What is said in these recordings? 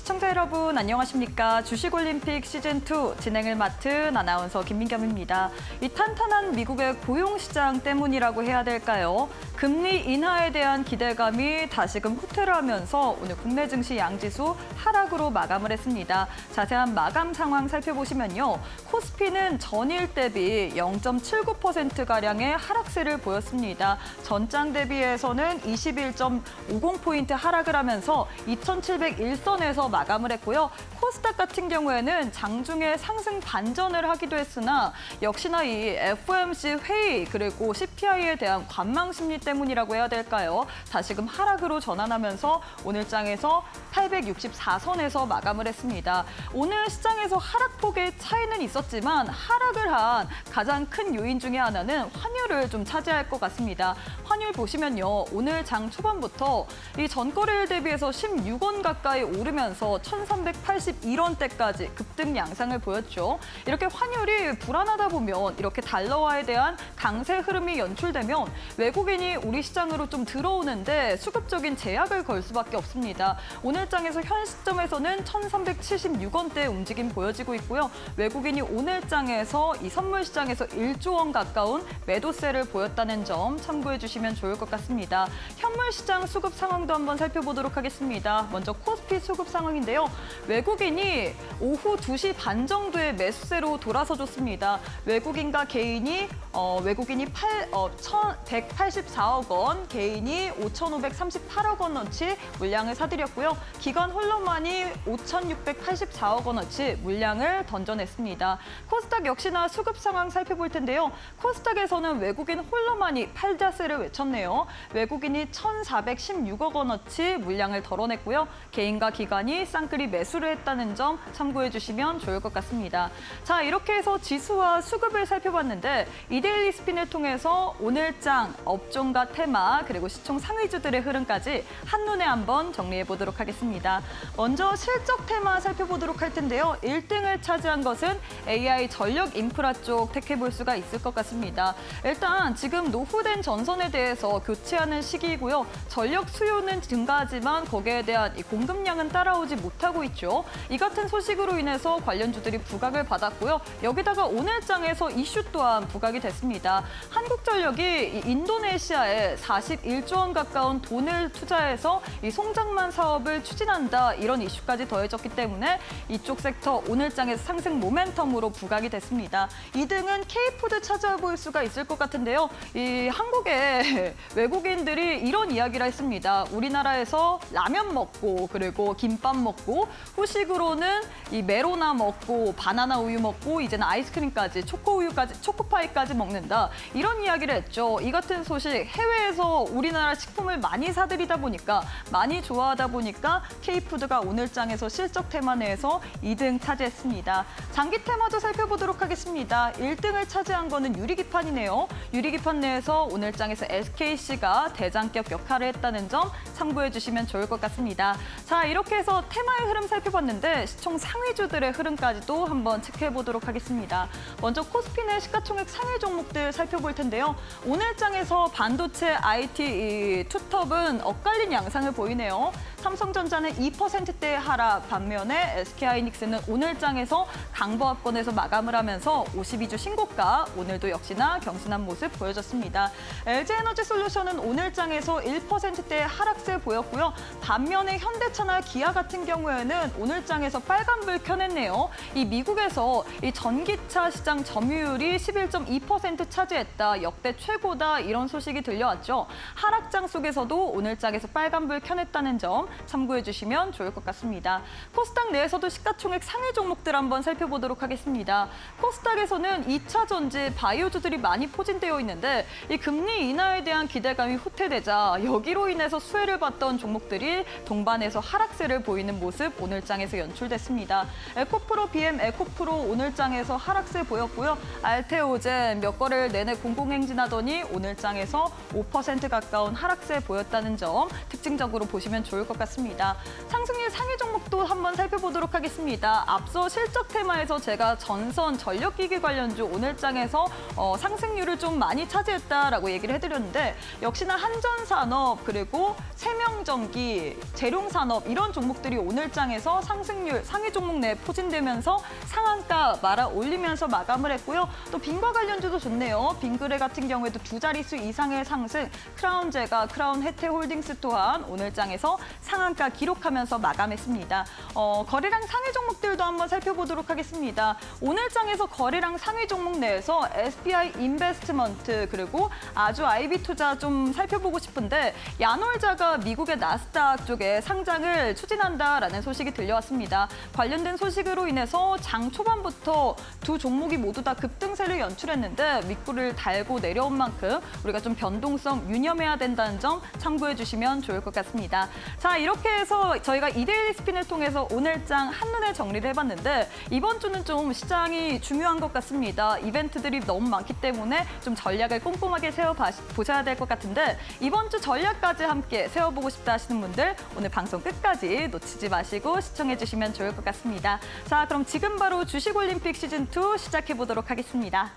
시청자 여러분 안녕하십니까. 주식올림픽 시즌2 진행을 맡은 아나운서 김민겸입니다. 이 탄탄한 미국의 고용시장 때문이라고 해야 될까요? 금리 인하에 대한 기대감이 다시금 후퇴를 하면서 오늘 국내 증시 양지수 하락으로 마감을 했습니다. 자세한 마감 상황 살펴보시면요. 코스피는 전일 대비 0.79%가량의 하락세를 보였습니다. 전장 대비해서는 21.50포인트 하락을 하면서 2701선에서 마감을 했고요. 코스닥 같은 경우에는 장중에 상승 반전을 하기도 했으나 역시나 이 FOMC 회의 그리고 CPI에 대한 관망 심리 때문이라고 해야 될까요? 다시금 하락으로 전환하면서 오늘 장에서 864선에서 마감을 했습니다. 오늘 시장에서 하락폭의 차이는 있었지만 하락을 한 가장 큰 요인 중에 하나는 환율을 좀 차지할 것 같습니다. 환율 보시면요. 오늘 장 초반부터 이 전거래일 대비해서 16원 가까이 오르면서 1381원대까지 급등 양상을 보였죠. 이렇게 환율이 불안하다 보면 이렇게 달러화에 대한 강세 흐름이 연출되면 외국인이 우리 시장으로 좀 들어오는데 수급적인 제약을 걸 수밖에 없습니다. 오늘 장에서 현 시점에서는 1376원대 움직임 보여지고 있고요. 외국인이 오늘 장에서 이 선물 시장에서 1조 원 가까운 매도세를 보였다는 점 참고해 주시면 좋을 것 같습니다. 현물 시장 수급 상황도 한번 살펴보도록 하겠습니다. 먼저 코스피 수급 상황인데요. 외국인이 오후 2시 반 정도의 매수세로 돌아서줬습니다. 외국인과 개인이 외국인이 184억 원, 개인이 5,538억 원어치 물량을 사들였고요. 기관 홀로만이 5,684억 원어치 물량을 던져냈습니다. 코스닥 역시나 수급 상황 살펴볼 텐데요. 코스닥에서는 외국인 홀로만이 팔자세를 외쳤네요. 외국인이 1,416억 원어치 물량을 덜어냈고요. 개인과 기관이 쌍끌이 매수를 했다는 점 참고해 주시면 좋을 것 같습니다. 자, 이렇게 해서 지수와 수급을 살펴봤는데 이데일리 스핀을 통해서 오늘장 업종과 테마 그리고 시총 상위주들의 흐름까지 한눈에 한번 정리해 보도록 하겠습니다. 먼저 실적 테마 살펴보도록 할 텐데요. 1등을 차지한 것은 AI 전력 인프라 쪽 택해볼 수가 있을 것 같습니다. 일단 지금 노후된 전선에 대해서 교체하는 시기이고요. 전력 수요는 증가하지만 거기에 대한 이 공급량은 따라오지 못하고 있죠. 이 같은 소식으로 인해서 관련주들이 부각을 받았고요. 여기다가 오늘 장에서 이슈 또한 부각이 됐습니다. 한국전력이 인도네시아에 41조 원 가까운 돈을 투자해서 이 송장만 사업을 추진한다 이런 이슈까지 더해졌기 때문에 이쪽 섹터 오늘 장에서 상승 모멘텀으로 부각이 됐습니다. 2등은 K푸드 찾아볼 수가 있을 것 같은데요. 이 한국의 외국인들이 이런 이야기를 했습니다. 우리나라에서 라면 먹고 그리고 김밥 먹고 후식으로는 이 메로나 먹고 바나나 우유 먹고 이제는 아이스크림까지 초코우유까지 초코파이까지 먹는다. 이런 이야기를 했죠. 이 같은 소식 해외에서 우리나라 식품을 많이 사들이다 보니까 많이 좋아하다 보니까 K푸드가 오늘 장에서 실적 테마 내에서 2등 차지했습니다. 장기 테마도 살펴보도록 하겠습니다. 1등을 차지한 거는 유리기판이네요. 유리기판 내에서 오늘 장에서 SKC가 대장격 역할을 했다는 점 참고해 주시면 좋을 것 같습니다. 자, 이렇게 해서 테마의 흐름 살펴봤는데 시총 상위주들의 흐름까지도 한번 체크해 보도록 하겠습니다. 먼저 코스피 내 시가총액 상위 종목들 살펴볼 텐데요. 오늘 장에서 반도체, IT, 투톱은 엇갈린 양상을 보이네요. 삼성전자는 2%대 하락 반면에 SK하이닉스는 오늘 장에서 강보합권에서 마감을 하면서 52주 신고가 오늘도 역시나 경신한 모습 보여줬습니다. LG에너지솔루션은 오늘 장에서 1%대 하락세 보였고요. 반면에 현대차나 기아 같은 경우에는 오늘 장에서 빨간불 켜냈네요. 이 미국에서 이 전기차 시장 점유율이 11.2% 차지했다. 역대 최고다. 이런 소식이 들려왔죠. 하락장 속에서도 오늘 장에서 빨간불 켜냈다는 점 참고해 주시면 좋을 것 같습니다. 코스닥 내에서도 시가총액 상위 종목들 한번 살펴보도록 하겠습니다. 코스닥에서는 2차 전지, 바이오주들이 많이 포진되어 있는데 이 금리 인하에 대한 기대감이 후퇴되자 여기로 인해서 수혜를 봤던 종목들이 동반해서 하락세를 보이는 모습 오늘 장에서 연출됐습니다. 에코프로, BM 에코프로 오늘 장에서 하락세 보였고요. 알테오젠 몇 거래일 내내 공공행진하더니 오늘 장에서 5% 가까운 하락세 보였다는 점 특징적으로 보시면 좋을 것 것 같습니다. 상승률 상위 종목도 한번 살펴보도록 하겠습니다. 앞서 실적 테마에서 제가 전선 전력기기 관련주 오늘장에서 상승률을 좀 많이 차지했다라고 얘기를 해드렸는데 역시나 한전산업 그리고 세명전기, 재룡산업 이런 종목들이 오늘장에서 상승률 상위 종목 내에 포진되면서 상한가 말아 올리면서 마감을 했고요. 또 빈과 관련주도 좋네요. 빈거래 같은 경우에도 두 자릿수 이상의 상승, 크라운제가, 크라운혜태홀딩스 또한 오늘장에서 상한가 기록하면서 마감했습니다. 거래량 상위 종목들도 한번 살펴보도록 하겠습니다. 오늘장에서 거래량 상위 종목 내에서 SBI 인베스트먼트 그리고 아주 IB투자 좀 살펴보고 싶은데 야놀자가 미국의 나스닥 쪽에 상장을 추진한다라는 소식이 들려왔습니다. 관련된 소식으로 인해서 장 초반부터 두 종목이 모두 다 급등세를 연출했는데 윗불을 달고 내려온 만큼 우리가 좀 변동성 유념해야 된다는 점 참고해 주시면 좋을 것 같습니다. 자, 이렇게 해서 저희가 이데일리 스핀을 통해서 오늘장 한눈에 정리를 해봤는데 이번 주는 좀 시장이 중요한 것 같습니다. 이벤트들이 너무 많기 때문에 좀 전략을 꼼꼼하게 세워보셔야 될 것 같은데 이번 주 전략까지 함께 세워보고 싶다 하시는 분들 오늘 방송 끝까지 놓치지 마시고 시청해 주시면 좋을 것 같습니다. 자, 그럼 지금 바로 주식올림픽 시즌2 시작해 보도록 하겠습니다.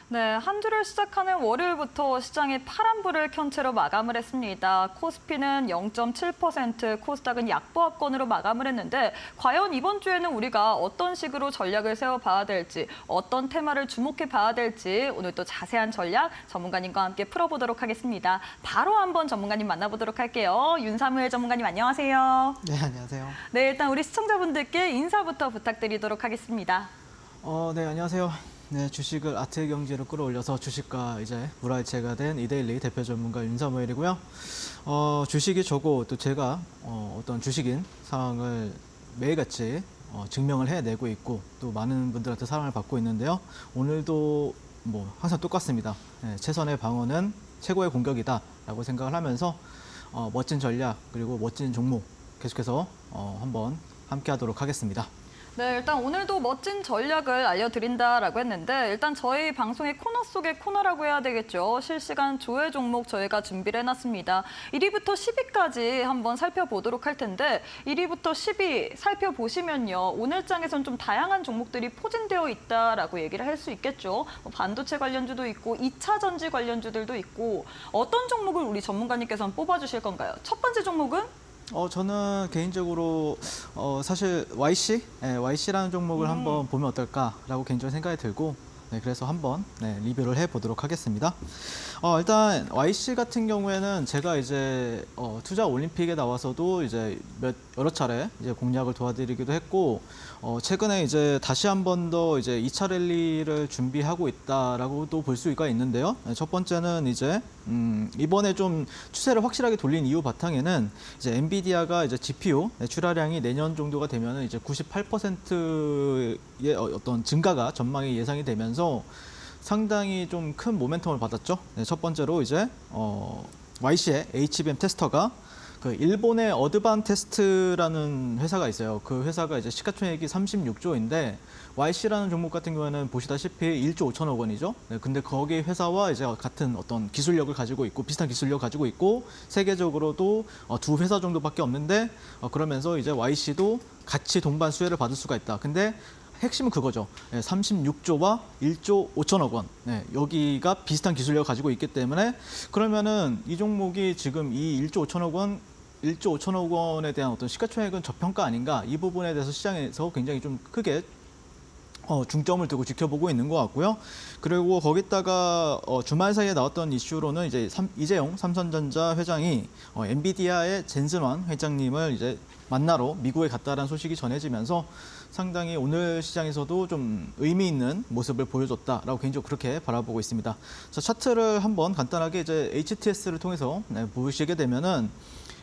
네, 한 주를 시작하는 월요일부터 시장이 파란불을 켠 채로 마감을 했습니다. 코스피는 0.7%, 코스닥은 약보합권으로 마감을 했는데 과연 이번 주에는 우리가 어떤 식으로 전략을 세워봐야 될지, 어떤 테마를 주목해 봐야 될지 오늘 또 자세한 전략 전문가님과 함께 풀어보도록 하겠습니다. 바로 한번 전문가님 만나보도록 할게요. 윤사무엘 전문가님 안녕하세요. 네, 안녕하세요. 네, 일단 우리 시청자분들께 인사부터 부탁드리도록 하겠습니다. 네, 안녕하세요. 네, 주식을 아트의 경지로 끌어올려서 주식과 이제 물화일체가 된 이데일리 대표 전문가 윤사무엘이고요. 주식이 저고 또 제가 어떤 주식인 상황을 매일같이 증명을 해내고 있고 또 많은 분들한테 사랑을 받고 있는데요. 오늘도 뭐 항상 똑같습니다. 네, 최선의 방어는 최고의 공격이다라고 생각을 하면서 멋진 전략 그리고 멋진 종목 계속해서 한번 함께하도록 하겠습니다. 네, 일단 오늘도 멋진 전략을 알려드린다라고 했는데 일단 저희 방송의 코너 속의 코너라고 해야 되겠죠. 실시간 조회 종목 저희가 준비를 해놨습니다. 1위부터 10위까지 한번 살펴보도록 할 텐데 1위부터 10위 살펴보시면요. 오늘장에선 좀 다양한 종목들이 포진되어 있다라고 얘기를 할 수 있겠죠. 반도체 관련주도 있고 2차 전지 관련주들도 있고 어떤 종목을 우리 전문가님께서는 뽑아주실 건가요? 첫 번째 종목은? 저는 개인적으로 사실 YC라는 종목을 한번 보면 어떨까라고 개인적으로 생각이 들고 네, 그래서 한번 리뷰를 해보도록 하겠습니다. 일단 YC 같은 경우에는 제가 이제 투자 올림픽에 나와서도 이제 여러 차례 이제 공략을 도와드리기도 했고 최근에 이제 다시 한 번 더 이제 2차 랠리를 준비하고 있다라고도 볼 수가 있는데요. 첫 번째는 이제 이번에 좀 추세를 확실하게 돌린 이유 바탕에는 이제 엔비디아가 이제 GPU 출하량이 내년 정도가 되면은 이제 98%의 어떤 증가가 전망이 예상이 되면서 상당히 좀 큰 모멘텀을 받았죠. 네, 첫 번째로 이제 YC의 HBM 테스터가 그 일본의 어드반테스트라는 회사가 있어요. 그 회사가 이제 시가총액이 36조인데 YC라는 종목 같은 경우에는 보시다시피 1조 5천억 원이죠. 네, 근데 거기 회사와 이제 같은 어떤 기술력을 가지고 있고 비슷한 기술력을 가지고 있고 세계적으로도 두 회사 정도밖에 없는데 그러면서 이제 YC도 같이 동반 수혜를 받을 수가 있다. 근데 핵심은 그거죠. 36조와 1조 5천억 원. 네, 여기가 비슷한 기술력을 가지고 있기 때문에 그러면은 이 종목이 지금 이 1조 5천억 원에 대한 어떤 시가총액은 저평가 아닌가? 이 부분에 대해서 시장에서 굉장히 좀 크게 중점을 두고 지켜보고 있는 것 같고요. 그리고 거기다가 주말 사이에 나왔던 이슈로는 이제 이재용 삼성전자 회장이 엔비디아의 젠슨완 회장님을 이제 만나러 미국에 갔다라는 소식이 전해지면서 상당히 오늘 시장에서도 좀 의미 있는 모습을 보여줬다라고 개인적으로 그렇게 바라보고 있습니다. 자, 차트를 한번 간단하게 이제 HTS를 통해서 보시게 되면은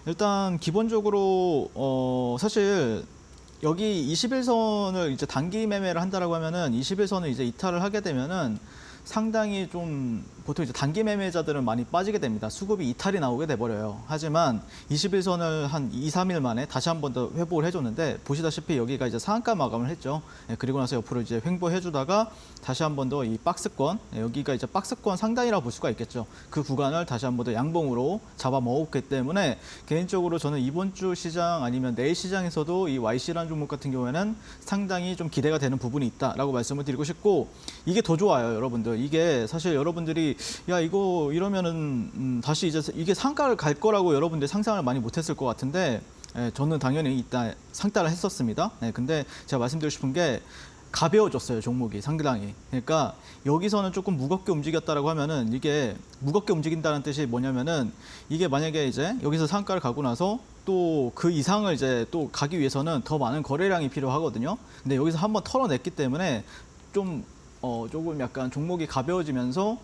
일단 기본적으로 사실 여기 21선을 이제 단기 매매를 한다라고 하면은 21선을 이제 이탈을 하게 되면은 상당히 좀 보통 이제 단기 매매자들은 많이 빠지게 됩니다. 수급이 이탈이 나오게 돼버려요. 하지만 21선을 한 2, 3일 만에 다시 한 번 더 회복을 해줬는데 보시다시피 여기가 이제 상한가 마감을 했죠. 그리고 나서 옆으로 이제 횡보해주다가 다시 한 번 더 이 박스권, 여기가 이제 박스권 상단이라고 볼 수가 있겠죠. 그 구간을 다시 한 번 더 양봉으로 잡아먹었기 때문에 개인적으로 저는 이번 주 시장 아니면 내일 시장에서도 이 YC라는 종목 같은 경우에는 상당히 좀 기대가 되는 부분이 있다라고 말씀을 드리고 싶고 이게 더 좋아요, 여러분들. 이게 사실 여러분들이 야 이거 이러면은 다시 이제 이게 상가를 갈 거라고 여러분들이 상상을 많이 못했을 것 같은데 저는 당연히 이따 상따를 했었습니다. 근데 제가 말씀드리고 싶은 게 가벼워졌어요, 종목이 상당히. 그러니까 여기서는 조금 무겁게 움직였다라고 하면은 이게 무겁게 움직인다는 뜻이 뭐냐면은 이게 만약에 이제 여기서 상가를 가고 나서 또 그 이상을 이제 또 가기 위해서는 더 많은 거래량이 필요하거든요. 근데 여기서 한번 털어냈기 때문에 좀 조금 약간 종목이 가벼워지면서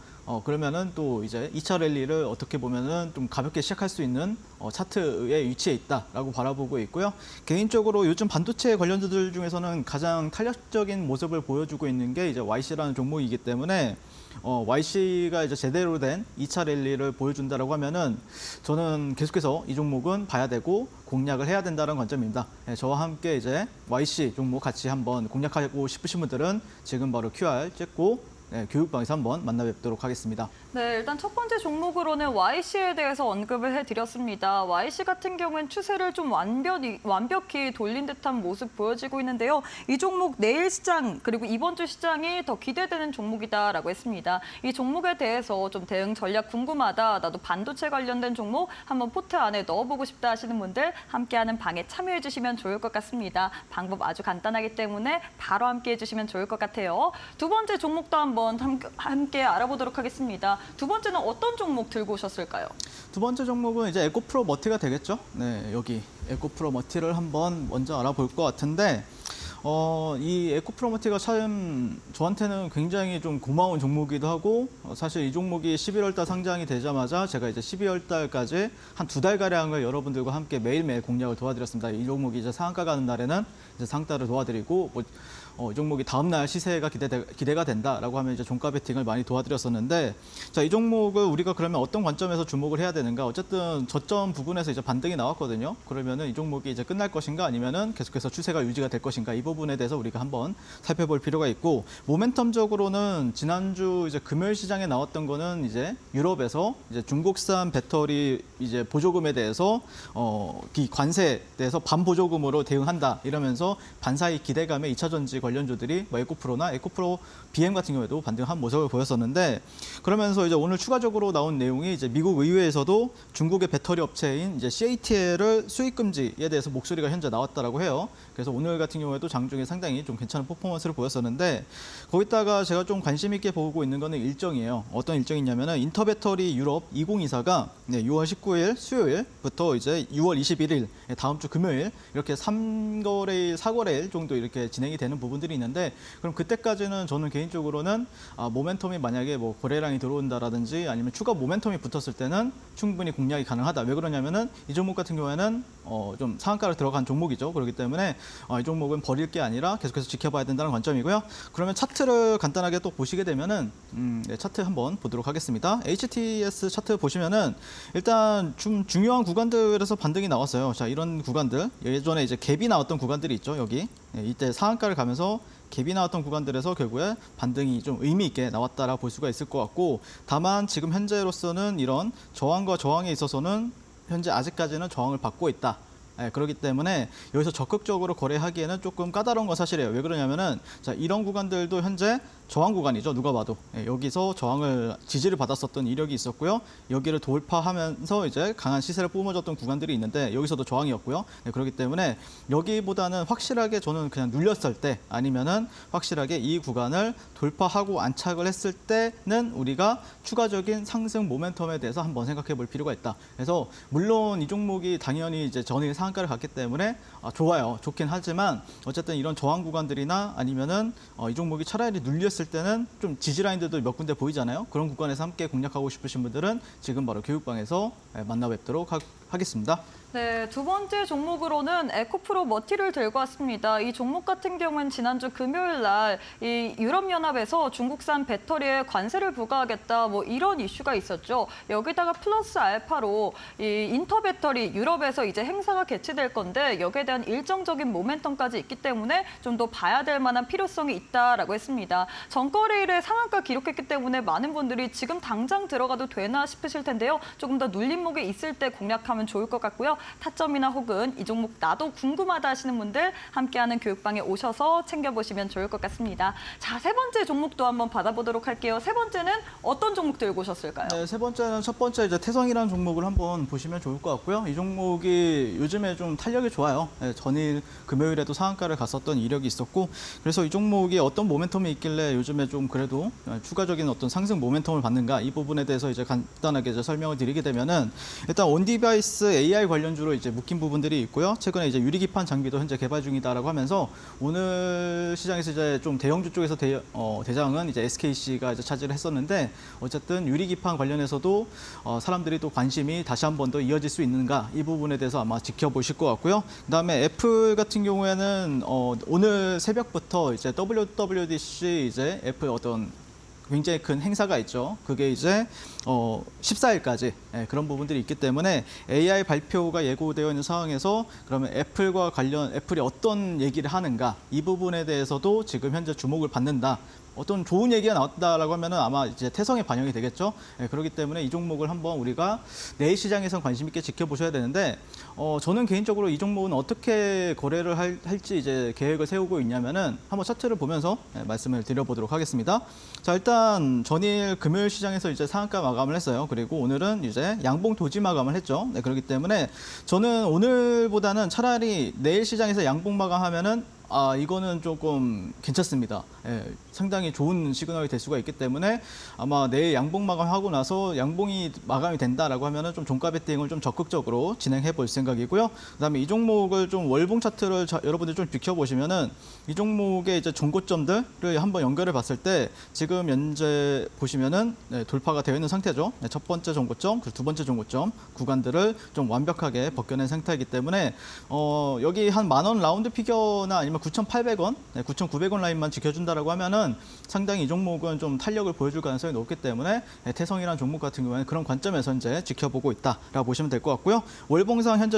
그러면은 또 이제 2차 랠리를 어떻게 보면은 좀 가볍게 시작할 수 있는 차트에 위치해 있다라고 바라보고 있고요. 개인적으로 요즘 반도체 관련주들 중에서는 가장 탄력적인 모습을 보여주고 있는 게 이제 YC라는 종목이기 때문에 YC가 이제 제대로 된 2차 랠리를 보여준다라고 하면은 저는 계속해서 이 종목은 봐야 되고 공략을 해야 된다는 관점입니다. 저와 함께 이제 YC 종목 같이 한번 공략하고 싶으신 분들은 지금 바로 QR 찍고 교육방에서 한번 만나 뵙도록 하겠습니다. 네, 일단 첫 번째 종목으로는 YC에 대해서 언급을 해드렸습니다. YC 같은 경우엔 추세를 좀 완벽히 돌린 듯한 모습 보여지고 있는데요. 이 종목 내일 시장 그리고 이번 주 시장이 더 기대되는 종목이다라고 했습니다. 이 종목에 대해서 좀 대응 전략 궁금하다. 나도 반도체 관련된 종목 한번 포트 안에 넣어보고 싶다 하시는 분들 함께하는 방에 참여해 주시면 좋을 것 같습니다. 방법 아주 간단하기 때문에 바로 함께해 주시면 좋을 것 같아요. 두 번째 종목도 한번 함께 알아보도록 하겠습니다. 두 번째는 어떤 종목 들고 오셨을까요? 두 번째 종목은 이제 에코프로 머티가 되겠죠. 네, 여기 에코프로 머티를 한번 먼저 알아볼 것 같은데 이 에코프로 머티가 참 저한테는 굉장히 좀 고마운 종목이기도 하고 사실 이 종목이 11월 달 상장이 되자마자 제가 이제 12월 달까지 한 2달가량을 여러분들과 함께 매일매일 공략을 도와드렸습니다. 이 종목이 이제 상한가 가는 날에는 이제 상따를 도와드리고 이 종목이 다음 날 시세가 기대가 된다라고 하면 이제 종가 베팅을 많이 도와드렸었는데 자, 이 종목을 우리가 그러면 어떤 관점에서 주목을 해야 되는가? 어쨌든 저점 부분에서 이제 반등이 나왔거든요. 그러면은 이 종목이 이제 끝날 것인가 아니면은 계속해서 추세가 유지가 될 것인가? 이 부분에 대해서 우리가 한번 살펴볼 필요가 있고 모멘텀적으로는 지난주 이제 금요일 시장에 나왔던 거는 이제 유럽에서 이제 중국산 배터리 이제 보조금에 대해서 이 관세에 대해서 반보조금으로 대응한다 이러면서 반사이 기대감에 2차 전지 관련주들이 에코프로나 에코프로 BM 같은 경우에도 반등한 모습을 보였었는데 그러면서 이제 오늘 추가적으로 나온 내용이 이제 미국 의회에서도 중국의 배터리 업체인 이제 CATL을 수익 금지에 대해서 목소리가 현재 나왔다라고 해요. 그래서 오늘 같은 경우에도 장중에 상당히 좀 괜찮은 퍼포먼스를 보였었는데 거기다가 제가 좀 관심 있게 보고 있는 거는 일정이에요. 어떤 일정이냐면은 인터배터리 유럽 2024가 6월 19일 수요일부터 이제 6월 21일 다음 주 금요일 이렇게 3거래일, 4거래일 정도 이렇게 진행이 되는 부분 부분들이 있는데 그럼 그때까지는 저는 개인적으로는 모멘텀이 만약에 뭐 거래량이 들어온다라든지 아니면 추가 모멘텀이 붙었을 때는 충분히 공략이 가능하다. 왜 그러냐면은 이 종목 같은 경우에는 좀 상한가로 들어간 종목이죠. 그렇기 때문에 이 종목은 버릴 게 아니라 계속해서 지켜봐야 된다는 관점이고요. 그러면 차트를 간단하게 또 보시게 되면은 네, 차트 한번 보도록 하겠습니다. HTS 차트 보시면은 일단 좀 중요한 구간들에서 반등이 나왔어요. 자, 이런 구간들 예전에 이제 갭이 나왔던 구간들이 있죠. 여기 이때 상한가를 가면서 갭이 나왔던 구간들에서 결국에 반등이 좀 의미 있게 나왔다라 볼 수가 있을 것 같고, 다만 지금 현재로서는 이런 저항과 저항에 있어서는 현재 아직까지는 저항을 받고 있다. 그렇기 때문에 여기서 적극적으로 거래하기에는 조금 까다로운 건 사실이에요. 왜 그러냐면은 자, 이런 구간들도 현재 저항 구간이죠. 누가 봐도 여기서 저항을 지지를 받았었던 이력이 있었고요. 여기를 돌파하면서 이제 강한 시세를 뿜어줬던 구간들이 있는데 여기서도 저항이었고요. 그렇기 때문에 여기보다는 확실하게 저는 그냥 눌렸을 때 아니면은 확실하게 이 구간을 돌파하고 안착을 했을 때는 우리가 추가적인 상승 모멘텀에 대해서 한번 생각해 볼 필요가 있다. 그래서 물론 이 종목이 당연히 이제 전일 상한가를 갔기 때문에 좋아요. 좋긴 하지만 어쨌든 이런 저항 구간들이나 아니면은 이 종목이 차라리 눌렸을 때는 좀 지지라인들도 몇 군데 보이잖아요. 그런 구간에서 함께 공략하고 싶으신 분들은 지금 바로 교육방에서 만나 뵙도록 하겠습니다. 네, 두 번째 종목으로는 에코프로 머티를 들고 왔습니다. 이 종목 같은 경우는 지난주 금요일 날 이 유럽연합에서 중국산 배터리에 관세를 부과하겠다 뭐 이런 이슈가 있었죠. 여기다가 플러스 알파로 이 인터 배터리 유럽에서 이제 행사가 개최될 건데 여기에 대한 일정적인 모멘텀까지 있기 때문에 좀 더 봐야 될 만한 필요성이 있다라고 했습니다. 전거래일에 상한가 기록했기 때문에 많은 분들이 지금 당장 들어가도 되나 싶으실 텐데요. 조금 더 눌림목에 있을 때 공략하면 좋을 것 같고요. 타점이나 혹은 이 종목 나도 궁금하다 하시는 분들 함께하는 교육방에 오셔서 챙겨보시면 좋을 것 같습니다. 자, 세 번째 종목도 한번 받아보도록 할게요. 세 번째는 어떤 종목 들고 오셨을까요? 네, 세 번째는 첫 번째 이제 태성이라는 종목을 한번 보시면 좋을 것 같고요. 이 종목이 요즘에 좀 탄력이 좋아요. 전일 금요일에도 상한가를 갔었던 이력이 있었고, 그래서 이 종목이 어떤 모멘텀이 있길래 요즘에 좀 그래도 추가적인 어떤 상승 모멘텀을 받는가 이 부분에 대해서 이제 간단하게 이제 설명을 드리게 되면은 일단 온디바이스 AI 관련주로 이제 묶인 부분들이 있고요. 최근에 이제 유리기판 장비도 현재 개발 중이다라고 하면서 오늘 시장에서 이제 좀 대형주 쪽에서 대장은 이제 SKC가 이제 차지를 했었는데 어쨌든 유리기판 관련해서도 사람들이 또 관심이 다시 한 번 더 이어질 수 있는가 이 부분에 대해서 아마 지켜보실 것 같고요. 그다음에 애플 같은 경우에는 오늘 새벽부터 이제 WWDC 이제 애플 어떤 굉장히 큰 행사가 있죠. 그게 이제 14일까지 그런 부분들이 있기 때문에 AI 발표가 예고되어 있는 상황에서 그러면 애플과 관련 애플이 어떤 얘기를 하는가 이 부분에 대해서도 지금 현재 주목을 받는다. 어떤 좋은 얘기가 나왔다라고 하면은 아마 이제 태성에 반영이 되겠죠. 그렇기 때문에 이 종목을 한번 우리가 내일 시장에서 관심 있게 지켜보셔야 되는데 저는 개인적으로 이 종목은 어떻게 거래를 할지 이제 계획을 세우고 있냐면은 한번 차트를 보면서 말씀을 드려보도록 하겠습니다. 자, 일단 전일 금요일 시장에서 이제 상한가 마감을 했어요. 그리고 오늘은 이제 양봉 도지 마감을 했죠. 그렇기 때문에 저는 오늘보다는 차라리 내일 시장에서 양봉 마감하면은 이거는 조금 괜찮습니다. 상당히 좋은 시그널이 될 수가 있기 때문에 아마 내일 양봉 마감하고 나서 양봉이 마감이 된다라고 하면은 좀 종가 베팅을 좀 적극적으로 진행해 볼 생각이고요. 그다음에 이 종목을 좀 월봉 차트를 여러분들 좀 지켜보시면은 이 종목의 이제 종고점들을 한번 연결해 봤을 때 지금 현재 보시면은 돌파가 되어 있는 상태죠. 첫 번째 종고점, 그리고 두 번째 종고점 구간들을 좀 완벽하게 벗겨낸 상태이기 때문에 여기 한 10,000원 라운드 피겨나 아니면 9,800원, 9,900원 라인만 지켜준다라고 하면은 상당히 이 종목은 좀 탄력을 보여줄 가능성이 높기 때문에 태성이라는 종목 같은 경우에는 그런 관점에서 이제 지켜보고 있다라고 보시면 될 것 같고요. 월봉상 현재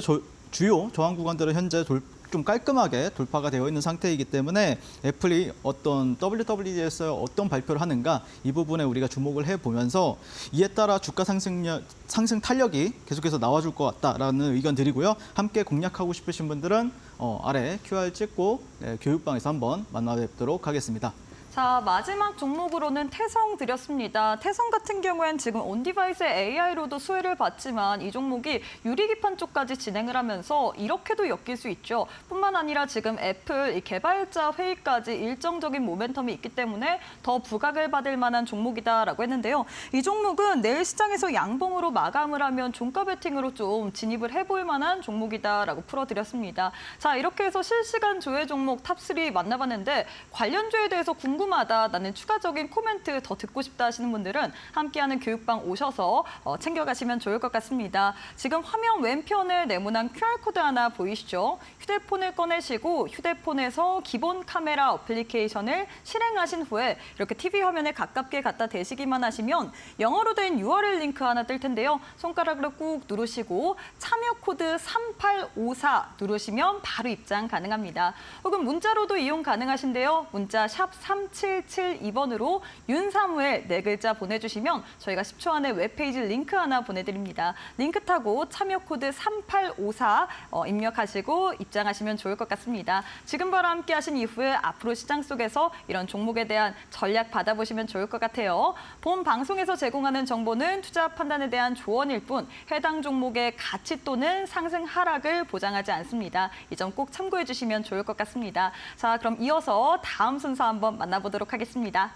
주요 저항 구간들은 현재 좀 깔끔하게 돌파가 되어 있는 상태이기 때문에 애플이 어떤 WWDC에서 어떤 발표를 하는가 이 부분에 우리가 주목을 해보면서 이에 따라 주가 상승 탄력이 계속해서 나와줄 것 같다라는 의견 드리고요. 함께 공략하고 싶으신 분들은 아래 QR 찍고 교육방에서 한번 만나 뵙도록 하겠습니다. 자, 마지막 종목으로는 태성 드렸습니다. 태성 같은 경우엔 지금 온디바이스 AI로도 수혜를 받지만 이 종목이 유리기판 쪽까지 진행을 하면서 이렇게도 엮일 수 있죠. 뿐만 아니라 지금 애플 이 개발자 회의까지 일정적인 모멘텀이 있기 때문에 더 부각을 받을 만한 종목이다라고 했는데요. 이 종목은 내일 시장에서 양봉으로 마감을 하면 종가 베팅으로 좀 진입을 해볼 만한 종목이다라고 풀어드렸습니다. 자, 이렇게 해서 실시간 조회 종목 탑3 만나봤는데 관련주에 대해서 궁금하다, 나는 추가적인 코멘트 더 듣고 싶다 하시는 분들은 함께하는 교육방 오셔서 챙겨가시면 좋을 것 같습니다. 지금 화면 왼편에 네모난 QR코드 하나 보이시죠? 휴대폰을 꺼내시고 휴대폰에서 기본 카메라 어플리케이션을 실행하신 후에 이렇게 TV 화면에 가깝게 갖다 대시기만 하시면 영어로 된 URL 링크 하나 뜰 텐데요. 손가락으로 꾹 누르시고 참여 코드 3854 누르시면 바로 입장 가능합니다. 혹은 문자로도 이용 가능하신데요. 문자 샵 3772번으로 윤사무엘 네 글자 보내주시면 저희가 10초 안에 웹페이지 링크 하나 보내드립니다. 링크 타고 참여 코드 3854 입력하시고 입장하시면 좋을 것 같습니다. 지금 바로 함께 하신 이후에 앞으로 시장 속에서 이런 종목에 대한 전략 받아보시면 좋을 것 같아요. 본 방송에서 제공하는 정보는 투자 판단에 대한 조언일 뿐 해당 종목의 가치 또는 상승 하락을 보장하지 않습니다. 이 점 꼭 참고해 주시면 좋을 것 같습니다. 자, 그럼 이어서 다음 순서 한번 만나보도록 하겠습니다.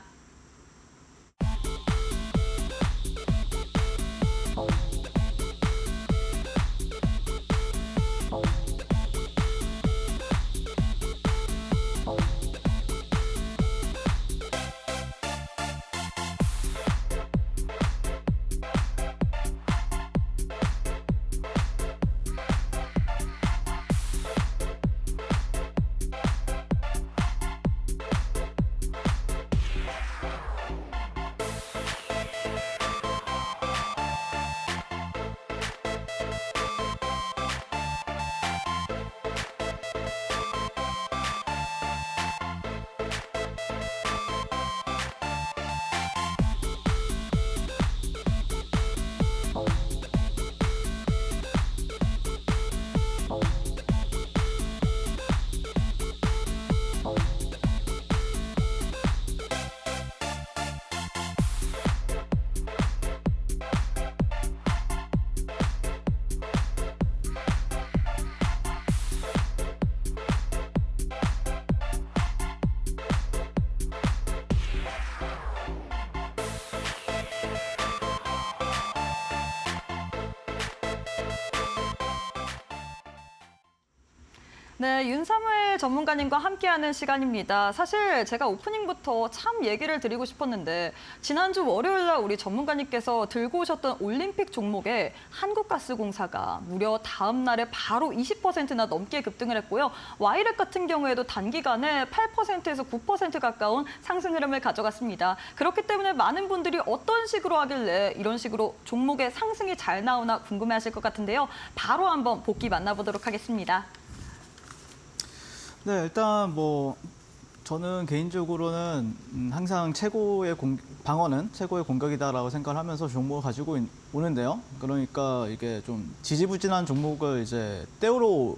네, 윤사무엘 전문가님과 함께하는 시간입니다. 사실 제가 오프닝부터 참 얘기를 드리고 싶었는데 지난주 월요일 날 우리 전문가님께서 들고 오셨던 올림픽 종목에 한국가스공사가 무려 다음 날에 바로 20%나 넘게 급등을 했고요. 와이렉 같은 경우에도 단기간에 8%에서 9% 가까운 상승 흐름을 가져갔습니다. 그렇기 때문에 많은 분들이 어떤 식으로 하길래 이런 식으로 종목의 상승이 잘 나오나 궁금해하실 것 같은데요. 바로 한번 복귀 만나보도록 하겠습니다. 네, 일단 뭐 저는 개인적으로는 항상 방어는 최고의 공격이다라고 생각을 하면서 종목을 가지고 오는데요. 그러니까 이게 좀 지지부진한 종목을 이제 때우러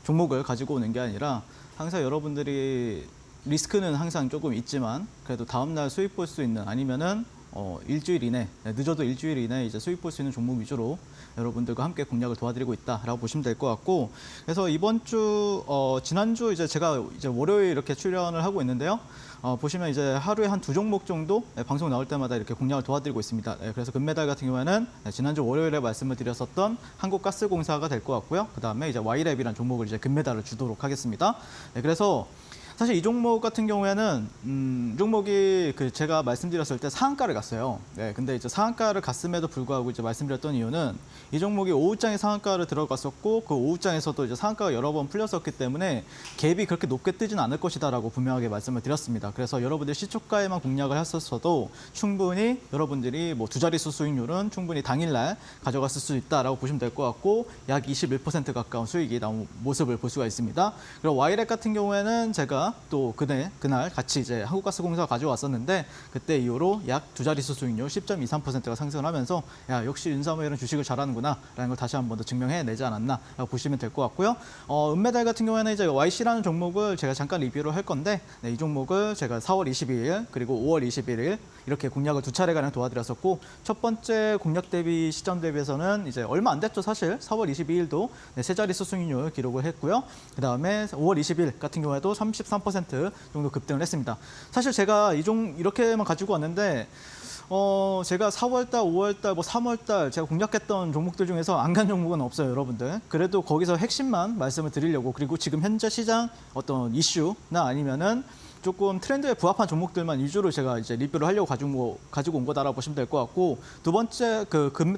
종목을 가지고 오는 게 아니라 항상 여러분들이 리스크는 항상 조금 있지만 그래도 다음 날 수익 볼 수 있는 아니면은 일주일 이내, 늦어도 일주일 이내 이제 수익 볼 수 있는 종목 위주로 여러분들과 함께 공략을 도와드리고 있다라고 보시면 될 것 같고, 그래서 이번 주, 지난주 제가 월요일 이렇게 출연을 하고 있는데요. 보시면 이제 하루에 한 2종목 정도 방송 나올 때마다 이렇게 공략을 도와드리고 있습니다. 그래서 금메달 같은 경우에는 지난주 월요일에 말씀을 드렸었던 한국가스공사가 될 것 같고요. 그 다음에 이제 와이랩이라는 종목을 이제 금메달을 주도록 하겠습니다. 그래서 사실 이 종목 같은 경우에는 종목이 제가 말씀드렸을 때 상한가를 갔어요. 네, 근데 이제 상한가를 갔음에도 불구하고 이제 말씀드렸던 이유는 이 종목이 오후장에 상한가를 들어갔었고 그 오후장에서도 이제 상한가가 여러 번 풀렸었기 때문에 갭이 그렇게 높게 뜨진 않을 것이다라고 분명하게 말씀을 드렸습니다. 그래서 여러분들 시초가에만 공략을 했었어도 충분히 여러분들이 뭐 두 자릿수 수익률은 충분히 당일날 가져갔을 수 있다라고 보시면 될 것 같고 약 21% 가까운 수익이 나온 모습을 볼 수가 있습니다. 그리고 와이렉 같은 경우에는 제가 제가 또 그날 같이 이제 한국가스공사가 가져왔었는데 그때 이후로 약 두 자릿수 수익률 10.23%가 상승을 하면서 야 역시 윤사무엘은 주식을 잘하는구나라는 걸 다시 한 번 더 증명해내지 않았나라고 보시면 될 것 같고요. 은메달 같은 경우에는 이제 YC라는 종목을 제가 잠깐 리뷰를 할 건데 이 종목을 제가 4월 22일 그리고 5월 21일 이렇게 공략을 두 차례가량 도와드렸었고 첫 번째 공략 대비 시점 대비해서는 이제 얼마 안 됐죠 사실 4월 22일도 세 자릿수 수익률 기록을 했고요. 그다음에 5월 20일 같은 경우에도 33% 정도 급등을 했습니다. 사실 제가 이렇게만 가지고 왔는데 제가 4월달, 5월달, 3월달 제가 공략했던 종목들 중에서 안 간 종목은 없어요, 여러분들. 그래도 거기서 핵심만 말씀을 드리려고 그리고 지금 현재 시장 어떤 이슈나 아니면은 조금 트렌드에 부합한 종목들만 위주로 제가 이제 리뷰를 하려고 가지고 온 거다라고 보시면 될 것 같고 두 번째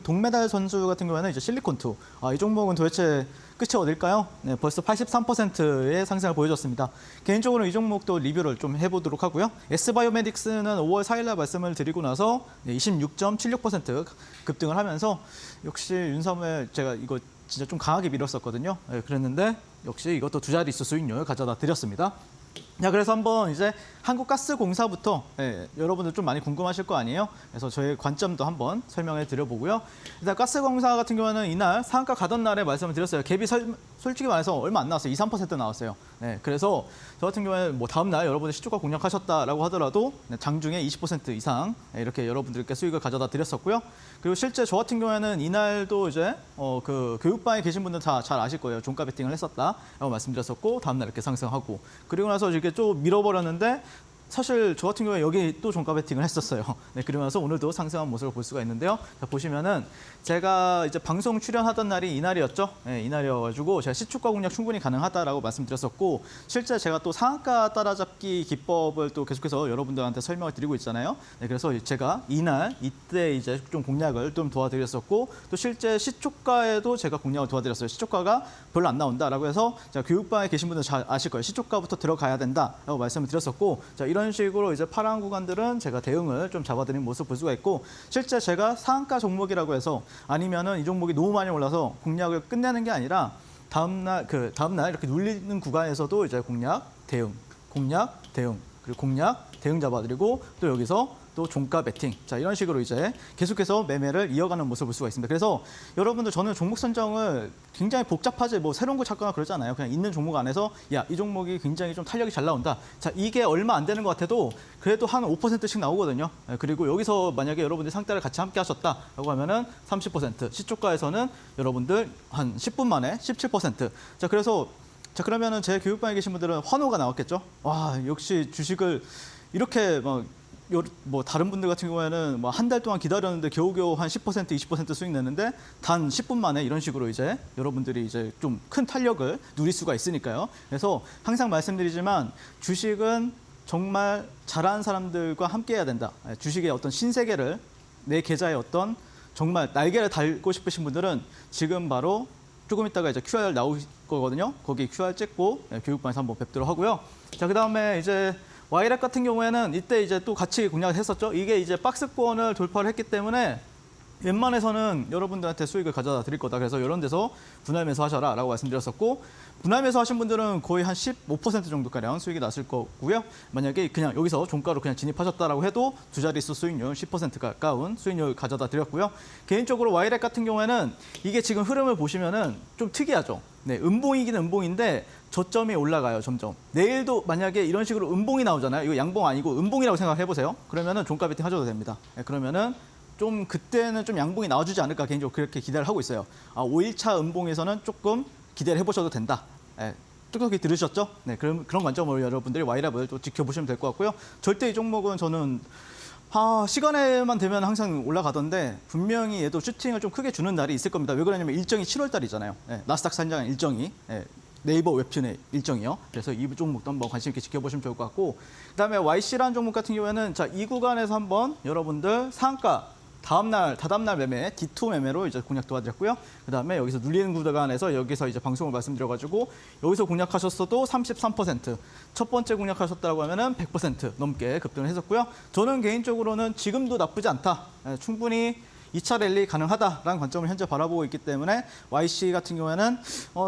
동메달 선수 같은 경우에는 이제 실리콘2. 이 종목은 도대체 끝이 어딜까요? 네, 벌써 83%의 상승을 보여줬습니다. 개인적으로 이 종목도 리뷰를 좀 해보도록 하고요. S바이오메딕스는 5월 4일 날 말씀을 드리고 나서 26.76% 급등을 하면서 역시 윤사무엘 제가 이거 진짜 좀 강하게 밀었었거든요. 네, 그랬는데 역시 이것도 두 자릿수 수익률 가져다 드렸습니다. 자, 그래서 한번 이제 한국가스공사부터 여러분들 좀 많이 궁금하실 거 아니에요? 그래서 저의 관점도 한번 설명해 드려보고요. 일단 가스공사 같은 경우는 이날 상한가 가던 날에 말씀을 드렸어요. 갭이 솔직히 말해서 얼마 안 나왔어요. 2, 3% 나왔어요. 네, 그래서 저 같은 경우에는 뭐 다음 날 여러분들 시초가 공략하셨다라고 하더라도 장중에 20% 이상 이렇게 여러분들께 수익을 가져다 드렸었고요. 그리고 실제 저 같은 경우에는 이날도 이제 그 교육방에 계신 분들 다 잘 아실 거예요. 종가 베팅을 했었다라고 말씀드렸었고 다음 날 이렇게 상승하고 그리고 나서 이렇게 좀 밀어버렸는데 사실 저 같은 경우에 여기 또 종가 베팅을 했었어요. 네, 그러면서 오늘도 상승한 모습을 볼 수가 있는데요. 자, 보시면은 제가 이제 방송 출연하던 날이 이날이었죠. 네, 이날이어가지고 제가 시초가 공략 충분히 가능하다라고 말씀드렸었고 실제 제가 또 상한가 따라잡기 기법을 또 계속해서 여러분들한테 설명을 드리고 있잖아요. 네, 그래서 제가 이때 이제 좀 공략을 좀 도와드렸었고 또 실제 시초가에도 제가 공략을 도와드렸어요. 시초가가 별로 안 나온다라고 해서 제가 교육방에 계신 분들 잘 아실 거예요. 시초가부터 들어가야 된다라고 말씀을 드렸었고 자, 이런 식으로 이제 파란 구간들은 제가 대응을 좀 잡아드리는 모습 볼 수가 있고 실제 제가 상한가 종목이라고 해서 아니면은 이 종목이 너무 많이 올라서 공략을 끝내는 게 아니라 다음날 이렇게 눌리는 구간에서도 이제 공략 대응 그리고 공략 대응 잡아드리고 또 여기서 또 종가 베팅 자 이런 식으로 이제 계속해서 매매를 이어가는 모습을 볼 수가 있습니다. 그래서 여러분들 저는 종목 선정을 굉장히 복잡하지 뭐 새로운 거 찾거나 그러잖아요. 그냥 있는 종목 안에서 야 이 종목이 굉장히 좀 탄력이 잘 나온다. 자 이게 얼마 안 되는 것 같아도 그래도 한 5%씩 나오거든요. 그리고 여기서 만약에 여러분들이 상따를 같이 함께 하셨다라고 하면은 30% 시초가에서는 여러분들 한 10분 만에 17%. 자 그래서 자 그러면은 제 교육방에 계신 분들은 환호가 나왔겠죠. 와 역시 주식을 이렇게 뭐 다른 분들 같은 경우에는 뭐 한 달 동안 기다렸는데 겨우겨우 한 10%, 20% 수익 내는데 단 10분 만에 이런 식으로 이제 여러분들이 이제 좀 큰 탄력을 누릴 수가 있으니까요. 그래서 항상 말씀드리지만 주식은 정말 잘하는 사람들과 함께 해야 된다. 주식의 어떤 신세계를 내 계좌에 어떤 정말 날개를 달고 싶으신 분들은 지금 바로 조금 있다가 이제 QR 나올 거거든요. 거기 QR 찍고 교육방에서 한번 뵙도록 하고요. 자, 그다음에 이제 와이렉 같은 경우에는 이때 이제 또 같이 공략을 했었죠. 이게 이제 박스권을 돌파를 했기 때문에 웬만해서는 여러분들한테 수익을 가져다 드릴 거다. 그래서 이런 데서 분할 매수하셔라 라고 말씀드렸었고 분할 매수하신 분들은 거의 한 15% 정도가량 수익이 났을 거고요. 만약에 그냥 여기서 종가로 그냥 진입하셨다라고 해도 두 자릿수 수익률 10% 가까운 수익률 가져다 드렸고요. 개인적으로 와이렉 같은 경우에는 이게 지금 흐름을 보시면은 좀 특이하죠. 네, 음봉이긴 음봉인데 저점이 올라가요, 점점. 내일도 만약에 이런 식으로 음봉이 나오잖아요. 이거 양봉 아니고 음봉이라고 생각해 보세요. 그러면은 종가 베팅 하셔도 됩니다. 네, 그러면은 좀 그때는 좀 양봉이 나와주지 않을까 개인적으로 그렇게 기대를 하고 있어요. 5일차 음봉에서는 조금 기대를 해보셔도 된다. 네, 똑똑히 들으셨죠? 네, 그런 관점으로 여러분들이 와이랩을 또 지켜보시면 될 것 같고요. 절대 이 종목은 저는 시간에만 되면 항상 올라가던데 분명히 얘도 슈팅을 좀 크게 주는 날이 있을 겁니다. 왜 그러냐면 일정이 7월 달이잖아요. 네, 나스닥 산장 일정이. 네, 네이버 웹툰의 일정이요. 그래서 이 종목도 한번 관심 있게 지켜보시면 좋을 것 같고 그다음에 YC라는 종목 같은 경우에는 자, 이 구간에서 한번 여러분들 상한가 다다음날 매매, D2 매매로 이제 공략 도와드렸고요. 그다음에 여기서 눌리는 구간에서 여기서 이제 방송을 말씀드려가지고 여기서 공략하셨어도 33%, 첫 번째 공략하셨다고 하면은 100% 넘게 급등을 했었고요. 저는 개인적으로는 지금도 나쁘지 않다. 충분히 2차 랠리 가능하다라는 관점을 현재 바라보고 있기 때문에 YC 같은 경우에는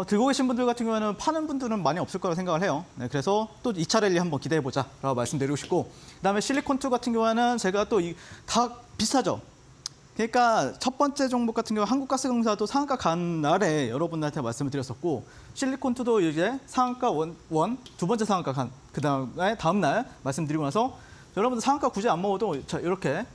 들고 계신 분들 같은 경우에는 파는 분들은 많이 없을 거라고 생각을 해요. 네, 그래서 또 2차 랠리 한번 기대해보자라고 말씀드리고 싶고, 그다음에 실리콘2 같은 경우에는 제가 또 다 비슷하죠. 그러니까 첫 번째 종목 같은 경우 한국가스공사도 상한가 간 날에 여러분들한테 말씀을 드렸었고, 실리콘2도 이제 상한가 원 두 번째 상한가 간 다음 날 말씀드리고 나서 여러분들 상한가 굳이 안 먹어도 자, 이렇게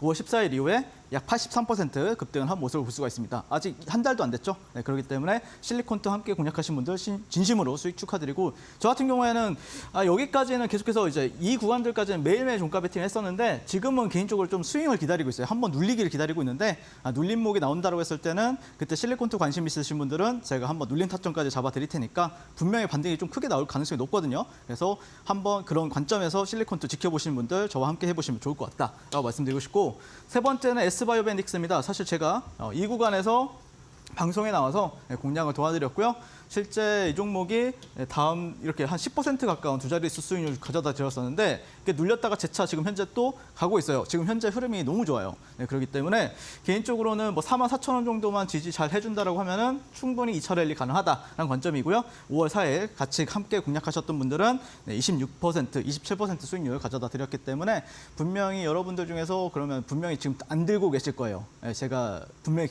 5월 14일 이후에 약 83% 급등을 한 모습을 볼 수가 있습니다. 아직 한 달도 안 됐죠. 네, 그렇기 때문에 실리콘도 함께 공략하신 분들 진심으로 수익 축하드리고, 저 같은 경우에는 여기까지는 계속해서 이제 이 구간들까지는 매일매일 종가 베팅을 했었는데, 지금은 개인적으로 좀 스윙을 기다리고 있어요. 한번 눌리기를 기다리고 있는데, 눌림목이 나온다고 했을 때는 그때 실리콘2 관심 있으신 분들은 제가 한번 눌린 타점까지 잡아 드릴 테니까 분명히 반등이 좀 크게 나올 가능성이 높거든요. 그래서 한번 그런 관점에서 실리콘2 지켜보시는 분들 저와 함께 해보시면 좋을 것 같다라고 말씀드리고 싶고, 세 번째는 S바이오밴딕스입니다. 사실 제가 이 구간에서 방송에 나와서 공략을 도와드렸고요. 실제 이 종목이 다음 이렇게 한 10% 가까운 두 자릿수 수익률 가져다 드렸었는데, 이게 눌렸다가 재차 지금 현재 또 가고 있어요. 지금 현재 흐름이 너무 좋아요. 네, 그렇기 때문에 개인적으로는 뭐 44,000원 정도만 지지 잘 해준다라고 하면은 충분히 2차 랠리 가능하다라는 관점이고요. 5월 4일 같이 함께 공략하셨던 분들은 26%, 27% 수익률 가져다 드렸기 때문에 분명히 여러분들 중에서 그러면 분명히 지금 안 들고 계실 거예요. 제가 분명히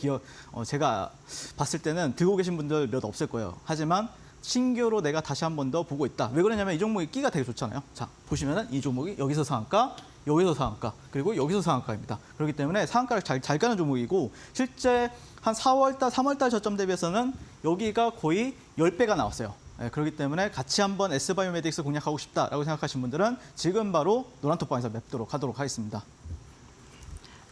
제가 봤을 때는 들고 계신 분들 몇 없을 거예요. 하지만 신규로 내가 다시 한 번 더 보고 있다. 왜 그러냐면 이 종목이 끼가 되게 좋잖아요. 자, 보시면은 이 종목이 여기서 상한가, 여기서 상한가, 그리고 여기서 상한가입니다. 그렇기 때문에 상한가를 잘 가는 종목이고, 실제 한 4월달, 3월달 저점 대비해서는 여기가 거의 10배가 나왔어요. 그렇기 때문에 같이 한번 S바이오메딕스 공략하고 싶다라고 생각하신 분들은 지금 바로 노란톡방에서 맵도록 하도록 하겠습니다.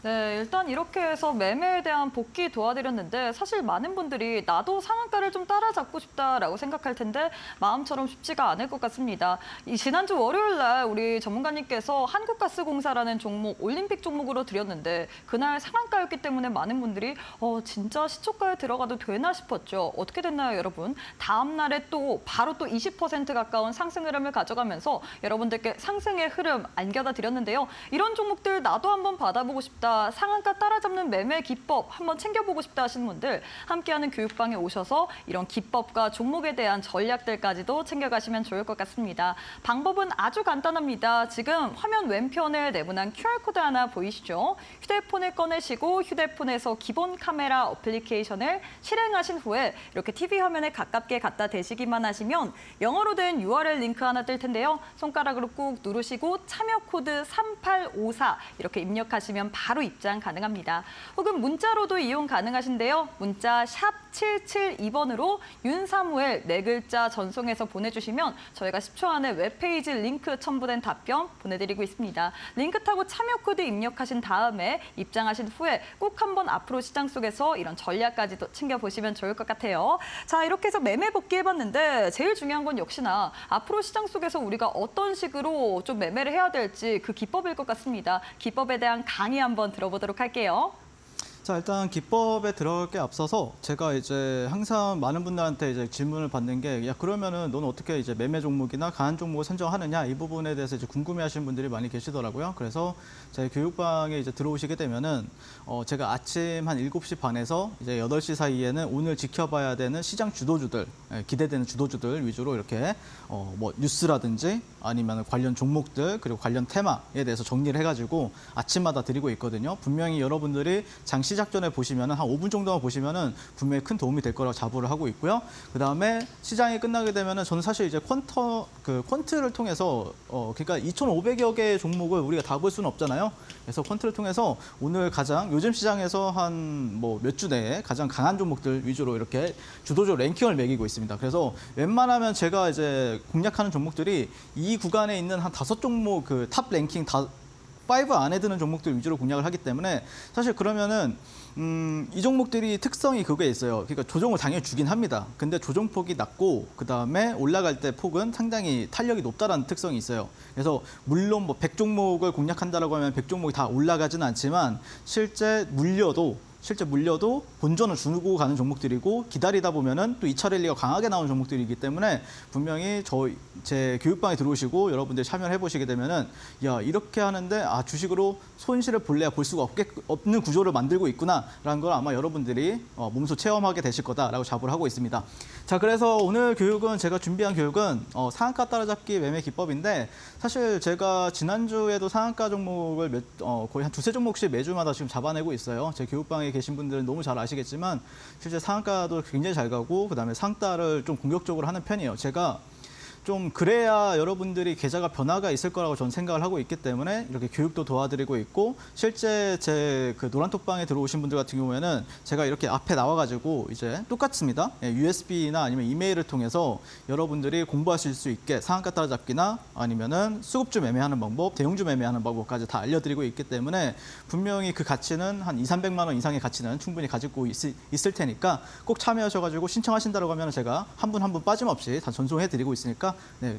네, 일단 이렇게 해서 매매에 대한 복귀 도와드렸는데, 사실 많은 분들이 나도 상한가를 좀 따라잡고 싶다라고 생각할 텐데 마음처럼 쉽지가 않을 것 같습니다. 이 지난주 월요일 날 우리 전문가님께서 한국가스공사라는 종목, 올림픽 종목으로 드렸는데 그날 상한가였기 때문에 많은 분들이 진짜 시초가에 들어가도 되나 싶었죠. 어떻게 됐나요, 여러분? 다음 날에 또 바로 또 20% 가까운 상승 흐름을 가져가면서 여러분들께 상승의 흐름 안겨다 드렸는데요. 이런 종목들 나도 한번 받아보고 싶다, 상한가 따라잡는 매매 기법 한번 챙겨보고 싶다 하시는 분들, 함께하는 교육방에 오셔서 이런 기법과 종목에 대한 전략들까지도 챙겨가시면 좋을 것 같습니다. 방법은 아주 간단합니다. 지금 화면 왼편에 네모난 QR코드 하나 보이시죠? 휴대폰을 꺼내시고 휴대폰에서 기본 카메라 어플리케이션을 실행하신 후에 이렇게 TV 화면에 가깝게 갖다 대시기만 하시면 영어로 된 URL 링크 하나 뜰 텐데요. 손가락으로 꾹 누르시고 참여 코드 3854 이렇게 입력하시면 바로 입장 가능합니다. 혹은 문자로도 이용 가능하신데요. 문자 샵 772번으로 윤사무엘 네 글자 전송해서 보내주시면 저희가 10초 안에 웹페이지 링크 첨부된 답변 보내드리고 있습니다. 링크 타고 참여 코드 입력하신 다음에 입장하신 후에 꼭 한번 앞으로 시장 속에서 이런 전략까지도 챙겨보시면 좋을 것 같아요. 자, 이렇게 해서 매매 복귀해봤는데 제일 중요한 건 역시나 앞으로 시장 속에서 우리가 어떤 식으로 좀 매매를 해야 될지 그 기법일 것 같습니다. 기법에 대한 강의 한번 들어보도록 할게요. 자, 일단 기법에 들어갈 게 앞서서 제가 이제 항상 많은 분들한테 이제 질문을 받는 게, 야, 그러면은 너는 어떻게 이제 매매 종목이나 강한 종목을 선정하느냐, 이 부분에 대해서 이제 궁금해하시는 분들이 많이 계시더라고요. 그래서 저희 교육방에 이제 들어오시게 되면은 제가 아침 한 7시 반에서 이제 8시 사이에는 오늘 지켜봐야 되는 시장 주도주들, 기대되는 주도주들 위주로 이렇게 뭐 뉴스라든지 아니면 관련 종목들 그리고 관련 테마에 대해서 정리를 해가지고 아침마다 드리고 있거든요. 분명히 여러분들이 장 시작 전에 보시면은 한 5분 정도만 보시면은 분명히 큰 도움이 될 거라고 자부를 하고 있고요. 그 다음에 시장이 끝나게 되면은 저는 사실 이제 퀄트를 통해서 그러니까 2,500여 개의 종목을 우리가 다 볼 수는 없잖아요. 그래서 퀄트를 통해서 오늘 가장 요즘 시장에서 한 뭐 몇 주 내에 가장 강한 종목들 위주로 이렇게 주도적 랭킹을 매기고 있습니다. 그래서 웬만하면 제가 이제 공략하는 종목들이 이 구간에 있는 한 5종목 그 탑 랭킹 5 안에 드는 종목들 위주로 공략을 하기 때문에, 사실 그러면은 이 종목들이 특성이 그게 있어요. 그러니까 조정을 당연히 주긴 합니다. 근데 조정폭이 낮고 그다음에 올라갈 때 폭은 상당히 탄력이 높다라는 특성이 있어요. 그래서 물론 뭐 100종목을 공략한다라고 하면 100종목이 다 올라가지는 않지만 실제 물려도 실제 물려도 본전을 주고 가는 종목들이고 기다리다 보면은 또 2차 랠리가 강하게 나오는 종목들이기 때문에 분명히 제 교육방에 들어오시고 여러분들이 참여를 해보시게 되면은 야 이렇게 하는데 주식으로 손실을 볼래야 볼 수가 없는 구조를 만들고 있구나라는 걸 아마 여러분들이 몸소 체험하게 되실 거다라고 자부를 하고 있습니다. 자 그래서 오늘 교육은 제가 준비한 교육은 상한가 따라잡기 매매 기법인데 사실 제가 지난주에도 상한가 종목을 거의 한 두세 종목씩 매주마다 지금 잡아내고 있어요. 제 교육방에 계신 분들은 너무 잘 아시겠지만 실제 상한가도 굉장히 잘 가고 그다음에 상따를 좀 공격적으로 하는 편이에요. 제가 좀 그래야 여러분들이 계좌가 변화가 있을 거라고 저는 생각을 하고 있기 때문에 이렇게 교육도 도와드리고 있고 실제 제 그 노란톡방에 들어오신 분들 같은 경우에는 제가 이렇게 앞에 나와가지고 이제 똑같습니다. USB나 아니면 이메일을 통해서 여러분들이 공부하실 수 있게 상한가 따라잡기나 아니면은 수급주 매매하는 방법, 대형주 매매하는 방법까지 다 알려드리고 있기 때문에 분명히 그 가치는 한 200~300만 원 이상의 가치는 충분히 가지고 있을 테니까 꼭 참여하셔가지고 신청하신다고 하면 제가 한 분 한 분 빠짐없이 다 전송해드리고 있으니까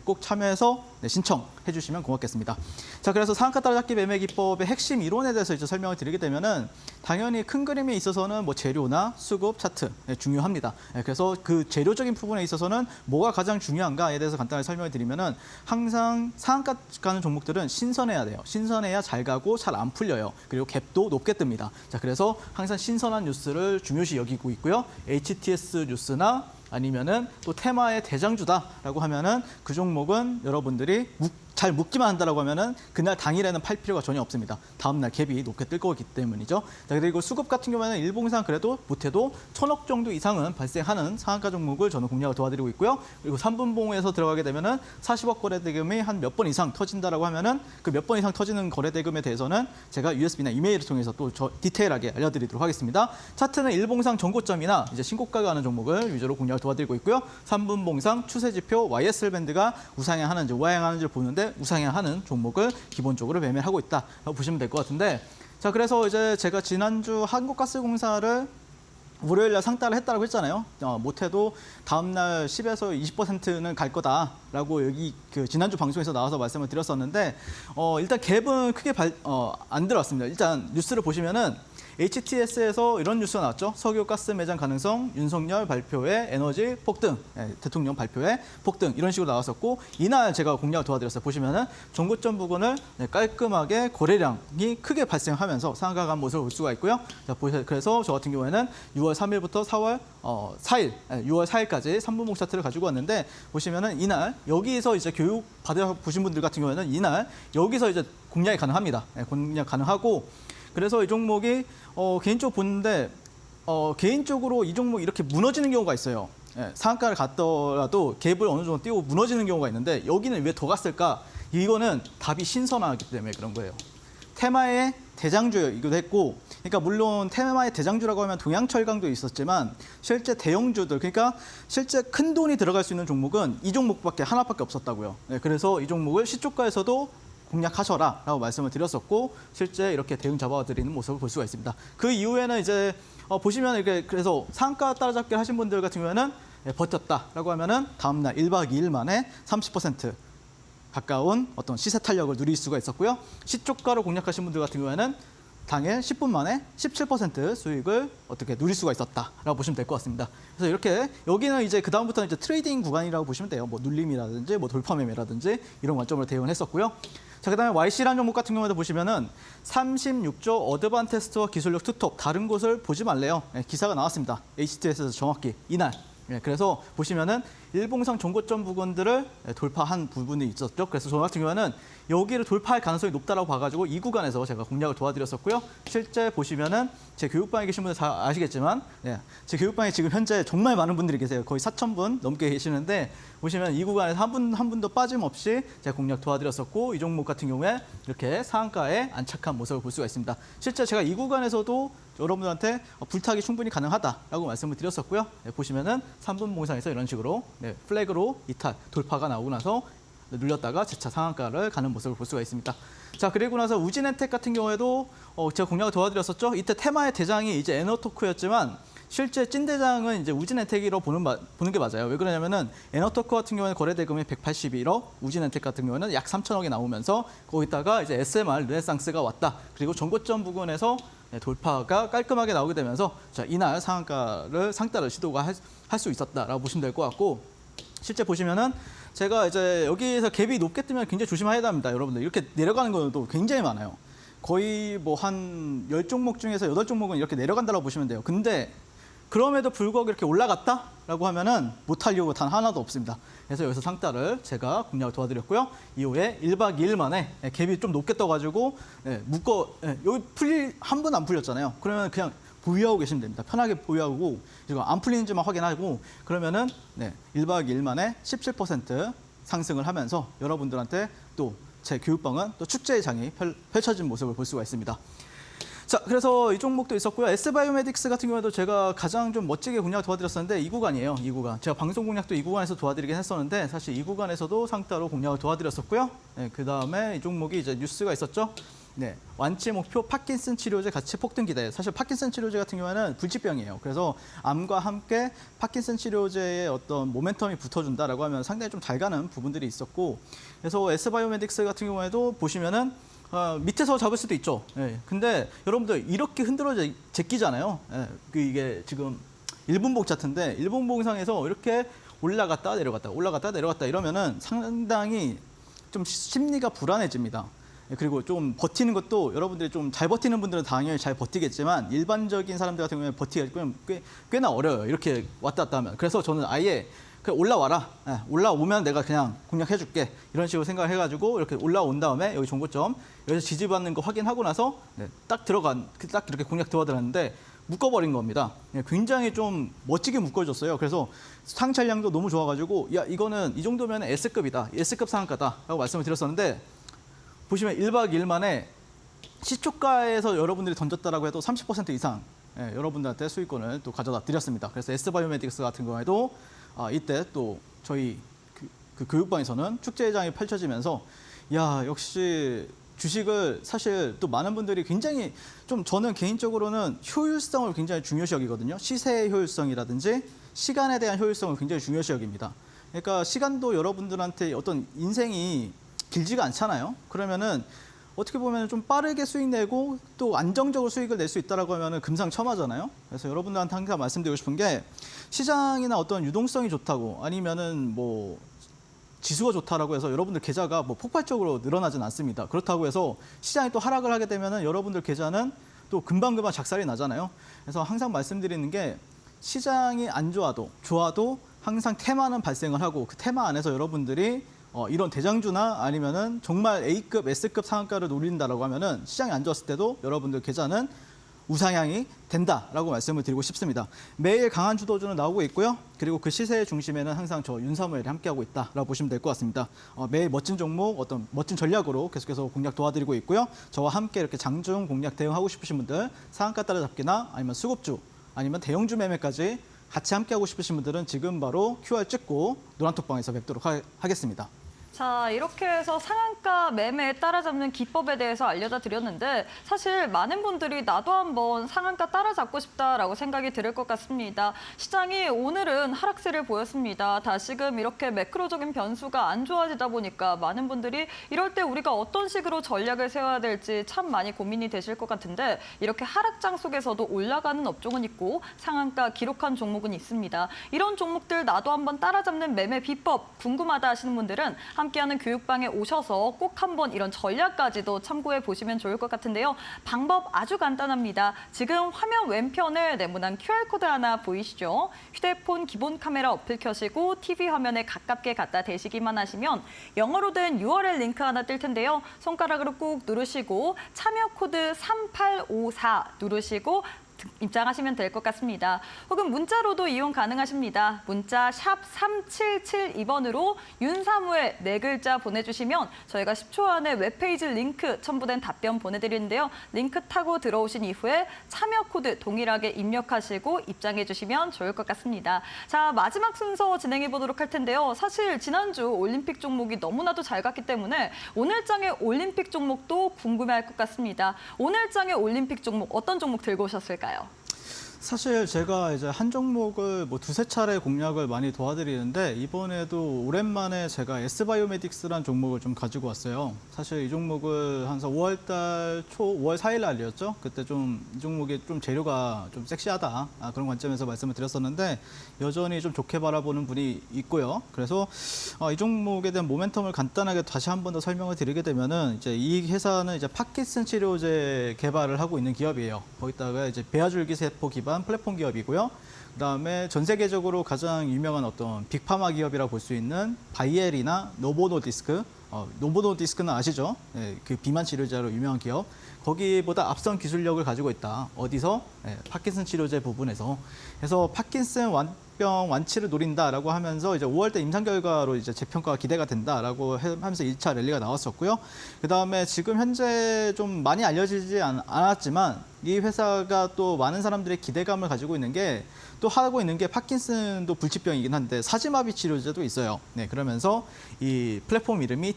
꼭 참여해서 신청해 주시면 고맙겠습니다. 자, 그래서 상한가 따라잡기 매매 기법의 핵심 이론에 대해서 이제 설명을 드리게 되면은 당연히 큰 그림에 있어서는 뭐 재료나 수급 차트 중요합니다. 그래서 그 재료적인 부분에 있어서는 뭐가 가장 중요한가에 대해서 간단하게 설명을 드리면은 항상 상한가 가는 종목들은 신선해야 돼요. 신선해야 잘 가고 잘 안 풀려요. 그리고 갭도 높게 뜹니다. 자, 그래서 항상 신선한 뉴스를 중요시 여기고 있고요. HTS 뉴스나 아니면은 또 테마의 대장주다라고 하면은 그 종목은 여러분들이 잘 묶기만 한다라고 하면은 그날 당일에는 팔 필요가 전혀 없습니다. 다음 날 갭이 높게 뜰 거기 때문이죠. 자, 그리고 수급 같은 경우에는 일봉상 그래도 못해도 1,000억 정도 이상은 발생하는 상한가 종목을 저는 공략을 도와드리고 있고요. 그리고 3분봉에서 들어가게 되면은 40억 거래 대금이 한 몇 번 이상 터진다라고 하면은 그 몇 번 이상 터지는 거래 대금에 대해서는 제가 USB나 이메일을 통해서 또 디테일하게 알려드리도록 하겠습니다. 차트는 일봉상 전고점이나 이제 신고가 가는 종목을 위주로 공략을 도와드리고 있고요. 3분봉상 추세지표 YSL 밴드가 우상향하는지 우하향하는지를 보는데 우상향하는 종목을 기본적으로 매매를 하고 있다라고 보시면 될 것 같은데 자 그래서 이제 제가 지난주 한국가스공사를 월요일 날 상따를 했다고 했잖아요. 못해도 다음 날 10에서 20%는 갈 거다라고 여기 그 지난주 방송에서 나와서 말씀을 드렸었는데 일단 갭은 크게 안 들어왔습니다. 일단 뉴스를 보시면은 HTS에서 이런 뉴스가 나왔죠. 석유 가스 매장 가능성, 윤석열 발표에 에너지 폭등, 대통령 발표에 폭등 이런 식으로 나왔었고 이날 제가 공략을 도와드렸어요. 보시면은 정고점 부근을 깔끔하게 거래량이 크게 발생하면서 상한가 간 모습을 볼 수가 있고요. 자, 그래서 저 같은 경우에는 6월 3일부터 6월 4일까지 3분봉 차트를 가지고 왔는데 보시면은 이날 여기서 이제 교육 받아보신 분들 같은 경우에는 이날 여기서 이제 공략이 가능합니다. 공략 가능하고 그래서 이 종목이 개인적으로 보는데 개인적으로 이 종목이 이렇게 무너지는 경우가 있어요. 상한가를 갔더라도 갭을 어느 정도 띄우고 무너지는 경우가 있는데 여기는 왜 더 갔을까? 이거는 답이 신선하기 때문에 그런 거예요. 테마의 대장주이기도 했고 그러니까 물론 테마의 대장주라고 하면 동양철강도 있었지만 실제 대형주들 그러니까 실제 큰 돈이 들어갈 수 있는 종목은 이 종목밖에 하나밖에 없었다고요. 그래서 이 종목을 시초가에서도 공략하셔라라고 말씀을 드렸었고 실제 이렇게 대응 잡아드리는 모습을 볼 수가 있습니다. 그 이후에는 이제 보시면 이렇게 그래서 상한가 따라잡기 하신 분들 같은 경우에는 버텼다라고 하면은 다음 날 1박 2일 만에 30% 가까운 어떤 시세 탄력을 누릴 수가 있었고요. 시초가로 공략하신 분들 같은 경우에는 당일 10분 만에 17% 수익을 어떻게 누릴 수가 있었다라고 보시면 될 것 같습니다. 그래서 이렇게 여기는 이제 그 다음부터는 이제 트레이딩 구간이라고 보시면 돼요. 뭐 눌림이라든지 뭐 돌파 매매라든지 이런 관점으로 대응을 했었고요. 자, 그다음에 YC라는 종목 같은 경우에도 보시면은 36조 어드반테스트와 기술력 투톱 다른 곳을 보지 말래요. 기사가 나왔습니다. HTS에서 정확히 이날. 그래서 보시면은 일봉상 정고점 부근들을 돌파한 부분이 있었죠. 그래서 저 같은 경우에는 여기를 돌파할 가능성이 높다라고 봐가지고 이 구간에서 제가 공략을 도와드렸었고요. 실제 보시면은 제 교육방에 계신 분들 잘 아시겠지만 제 교육방에 지금 현재 정말 많은 분들이 계세요. 거의 4,000분 넘게 계시는데 보시면 이 구간에서 한 분도 빠짐없이 제가 공략 도와드렸었고 이 종목 같은 경우에 이렇게 상한가에 안착한 모습을 볼 수가 있습니다. 실제 제가 이 구간에서도 여러분들한테 불타기 충분히 가능하다라고 말씀을 드렸었고요. 보시면은 3분 봉상에서 이런 식으로 플래그로 이탈 돌파가 나오고 나서 눌렸다가 재차 상한가를 가는 모습을 볼 수가 있습니다. 자, 그리고 나서 우진엔텍 같은 경우에도 제가 공략을 도와드렸었죠. 이때 테마의 대장이 이제 에너토크였지만 실제 찐대장은 이제 우진엔텍으로 보는 게 맞아요. 왜 그러냐면은 에너토크 같은 경우에는 거래 대금이 181억, 우진엔텍 같은 경우에는 약 3천억이 나오면서 거기다가 이제 SMR 르네상스가 왔다. 그리고 정고점 부근에서 돌파가 깔끔하게 나오게 되면서 자, 이날 상따를 시도가 할 수 있었다라고 보시면 될 것 같고, 실제 보시면은 제가 이제 여기에서 갭이 높게 뜨면 굉장히 조심해야 됩니다. 여러분들 이렇게 내려가는 것도 굉장히 많아요. 거의 뭐 한 10종목 중에서 8종목은 이렇게 내려간다고 보시면 돼요. 근데 그럼에도 불구하고 이렇게 올라갔다라고 하면은 못할 이유가 단 하나도 없습니다. 그래서 여기서 상따를 제가 공략을 도와드렸고요. 이후에 1박 2일 만에 갭이 좀 높게 떠가지고 여기 한 번 안 풀렸잖아요. 그러면 그냥 보유하고 계시면 됩니다. 편하게 보유하고 지금 안 풀리는지만 확인하고 그러면은 1박 2일 만에 17% 상승을 하면서 여러분들한테 또 제 교육방은 또 축제의 장이 펼쳐진 모습을 볼 수가 있습니다. 자, 그래서 이 종목도 있었고요. S바이오메딕스 같은 경우에도 제가 가장 좀 멋지게 공략 도와드렸었는데 이 구간이에요. 이 구간. 제가 방송 공략도 이 구간에서 도와드리긴 했었는데 사실 이 구간에서도 상따로 공략을 도와드렸었고요. 그다음에 이 종목이 이제 뉴스가 있었죠. 완치 목표 파킨슨 치료제 같이 폭등 기대. 사실 파킨슨 치료제 같은 경우에는 불치병이에요. 그래서 암과 함께 파킨슨 치료제의 어떤 모멘텀이 붙어준다라고 하면 상당히 좀 잘 가는 부분들이 있었고, 그래서 S바이오메딕스 같은 경우에도 보시면은 밑에서 잡을 수도 있죠. 근데 여러분들 이렇게 흔들어 제끼잖아요. 이게 지금 일분봉 차트인데 일분봉상에서 이렇게 올라갔다 내려갔다 올라갔다 내려갔다 이러면은 상당히 좀 심리가 불안해집니다. 그리고 좀 버티는 것도 여러분들이 좀 잘 버티는 분들은 당연히 잘 버티겠지만 일반적인 사람들 같은 경우에 버티기가 꽤나 어려워요. 이렇게 왔다 갔다 하면. 그래서 저는 아예 그냥 올라와라. 올라오면 내가 그냥 공략해줄게. 이런 식으로 생각을 해가지고 이렇게 올라온 다음에 여기 종고점 여기서 지지받는 거 확인하고 나서 딱 이렇게 공략 도와드렸는데 묶어버린 겁니다. 굉장히 좀 멋지게 묶어줬어요. 그래서 상찰량도 너무 좋아가지고 야 이거는 이 정도면 S급이다. S급 상한가다라고 말씀을 드렸었는데 보시면 1박 2일 만에 시초가에서 여러분들이 던졌다라고 해도 30% 이상 여러분들한테 수익권을 또 가져다 드렸습니다. 그래서 S바이오메딕스 같은 경우에도 이때 또 저희 그 교육방에서는 축제장이 펼쳐지면서 야 역시 주식을 사실 또 많은 분들이 굉장히 좀 저는 개인적으로는 효율성을 굉장히 중요시 여기거든요. 시세의 효율성이라든지 시간에 대한 효율성을 굉장히 중요시 여깁니다. 그러니까 시간도 여러분들한테 어떤 인생이 길지가 않잖아요. 그러면은 어떻게 보면 좀 빠르게 수익 내고 또 안정적으로 수익을 낼 수 있다라고 하면은 금상첨화잖아요. 그래서 여러분들한테 항상 말씀드리고 싶은 게 시장이나 어떤 유동성이 좋다고 아니면은 뭐 지수가 좋다라고 해서 여러분들 계좌가 뭐 폭발적으로 늘어나진 않습니다. 그렇다고 해서 시장이 또 하락을 하게 되면은 여러분들 계좌는 또 금방금방 작살이 나잖아요. 그래서 항상 말씀드리는 게 시장이 안 좋아도 항상 테마는 발생을 하고 그 테마 안에서 여러분들이 이런 대장주나 아니면은 정말 A급, S급 상한가를 노린다라고 하면은 시장이 안 좋았을 때도 여러분들 계좌는 우상향이 된다라고 말씀을 드리고 싶습니다. 매일 강한 주도주는 나오고 있고요. 그리고 그 시세의 중심에는 항상 저 윤사무엘이 함께하고 있다라고 보시면 될 것 같습니다. 매일 멋진 종목, 어떤 멋진 전략으로 계속해서 공략 도와드리고 있고요. 저와 함께 이렇게 장중 공략 대응하고 싶으신 분들 상한가 따라잡기나 아니면 수급주 아니면 대형주 매매까지 같이 함께하고 싶으신 분들은 지금 바로 QR 찍고 노란톡방에서 뵙도록 하겠습니다. 자, 이렇게 해서 상한가 매매에 따라잡는 기법에 대해서 알려다 드렸는데 사실 많은 분들이 나도 한번 상한가 따라잡고 싶다라고 생각이 들을 것 같습니다. 시장이 오늘은 하락세를 보였습니다. 다시금 이렇게 매크로적인 변수가 안 좋아지다 보니까 많은 분들이 이럴 때 우리가 어떤 식으로 전략을 세워야 될지 참 많이 고민이 되실 것 같은데 이렇게 하락장 속에서도 올라가는 업종은 있고 상한가 기록한 종목은 있습니다. 이런 종목들 나도 한번 따라잡는 매매 비법 궁금하다 하시는 분들은 함께하는 교육방에 오셔서 꼭 한번 이런 전략까지도 참고해 보시면 좋을 것 같은데요. 방법 아주 간단합니다. 지금 화면 왼편에 네모난 QR코드 하나 보이시죠? 휴대폰 기본 카메라 어플 켜시고 TV 화면에 가깝게 갖다 대시기만 하시면 영어로 된 URL 링크 하나 뜰 텐데요. 손가락으로 꾹 누르시고 참여 코드 3854 누르시고 입장하시면 될 것 같습니다. 혹은 문자로도 이용 가능하십니다. 문자 샵 3772번으로 윤사무엘 4글자 보내주시면 저희가 10초 안에 웹페이지 링크 첨부된 답변 보내드리는데요. 링크 타고 들어오신 이후에 참여 코드 동일하게 입력하시고 입장해 주시면 좋을 것 같습니다. 자, 마지막 순서 진행해 보도록 할 텐데요. 사실 지난주 올림픽 종목이 너무나도 잘 갔기 때문에 오늘 장의 올림픽 종목도 궁금해할 것 같습니다. 오늘 장의 올림픽 종목 어떤 종목 들고 오셨을까요? 사실 제가 이제 한 종목을 뭐 두세 차례 공략을 많이 도와드리는데 이번에도 오랜만에 제가 S바이오메딕스라는 종목을 좀 가지고 왔어요. 사실 이 종목을 한 5월 4일 날이었죠. 그때 좀 이 종목이 좀 재료가 좀 섹시하다. 그런 관점에서 말씀을 드렸었는데 여전히 좀 좋게 바라보는 분이 있고요. 그래서 이 종목에 대한 모멘텀을 간단하게 다시 한 번 더 설명을 드리게 되면은 이제 이 회사는 이제 파킨슨 치료제 개발을 하고 있는 기업이에요. 거기다가 이제 배아줄기 세포 기반 플랫폼 기업이고요. 그다음에 전 세계적으로 가장 유명한 어떤 빅파마 기업이라고 볼 수 있는 바이엘이나 노보노디스크, 노보노디스크는 아시죠? 네, 그 비만 치료제로 유명한 기업. 거기보다 앞선 기술력을 가지고 있다. 어디서? 네, 파킨슨 치료제 부분에서. 그래서 파킨슨 완병 완치를 노린다라고 하면서 이제 5월 때 임상 결과로 이제 재평가가 기대가 된다라고 하면서 1차 랠리가 나왔었고요. 그다음에 지금 현재 좀 많이 알려지지 않았지만 이 회사가 또 많은 사람들의 기대감을 가지고 있는 게 또 하고 있는 게 파킨슨도 불치병이긴 한데 사지마비 치료제도 있어요. 네, 그러면서 이 플랫폼 이름이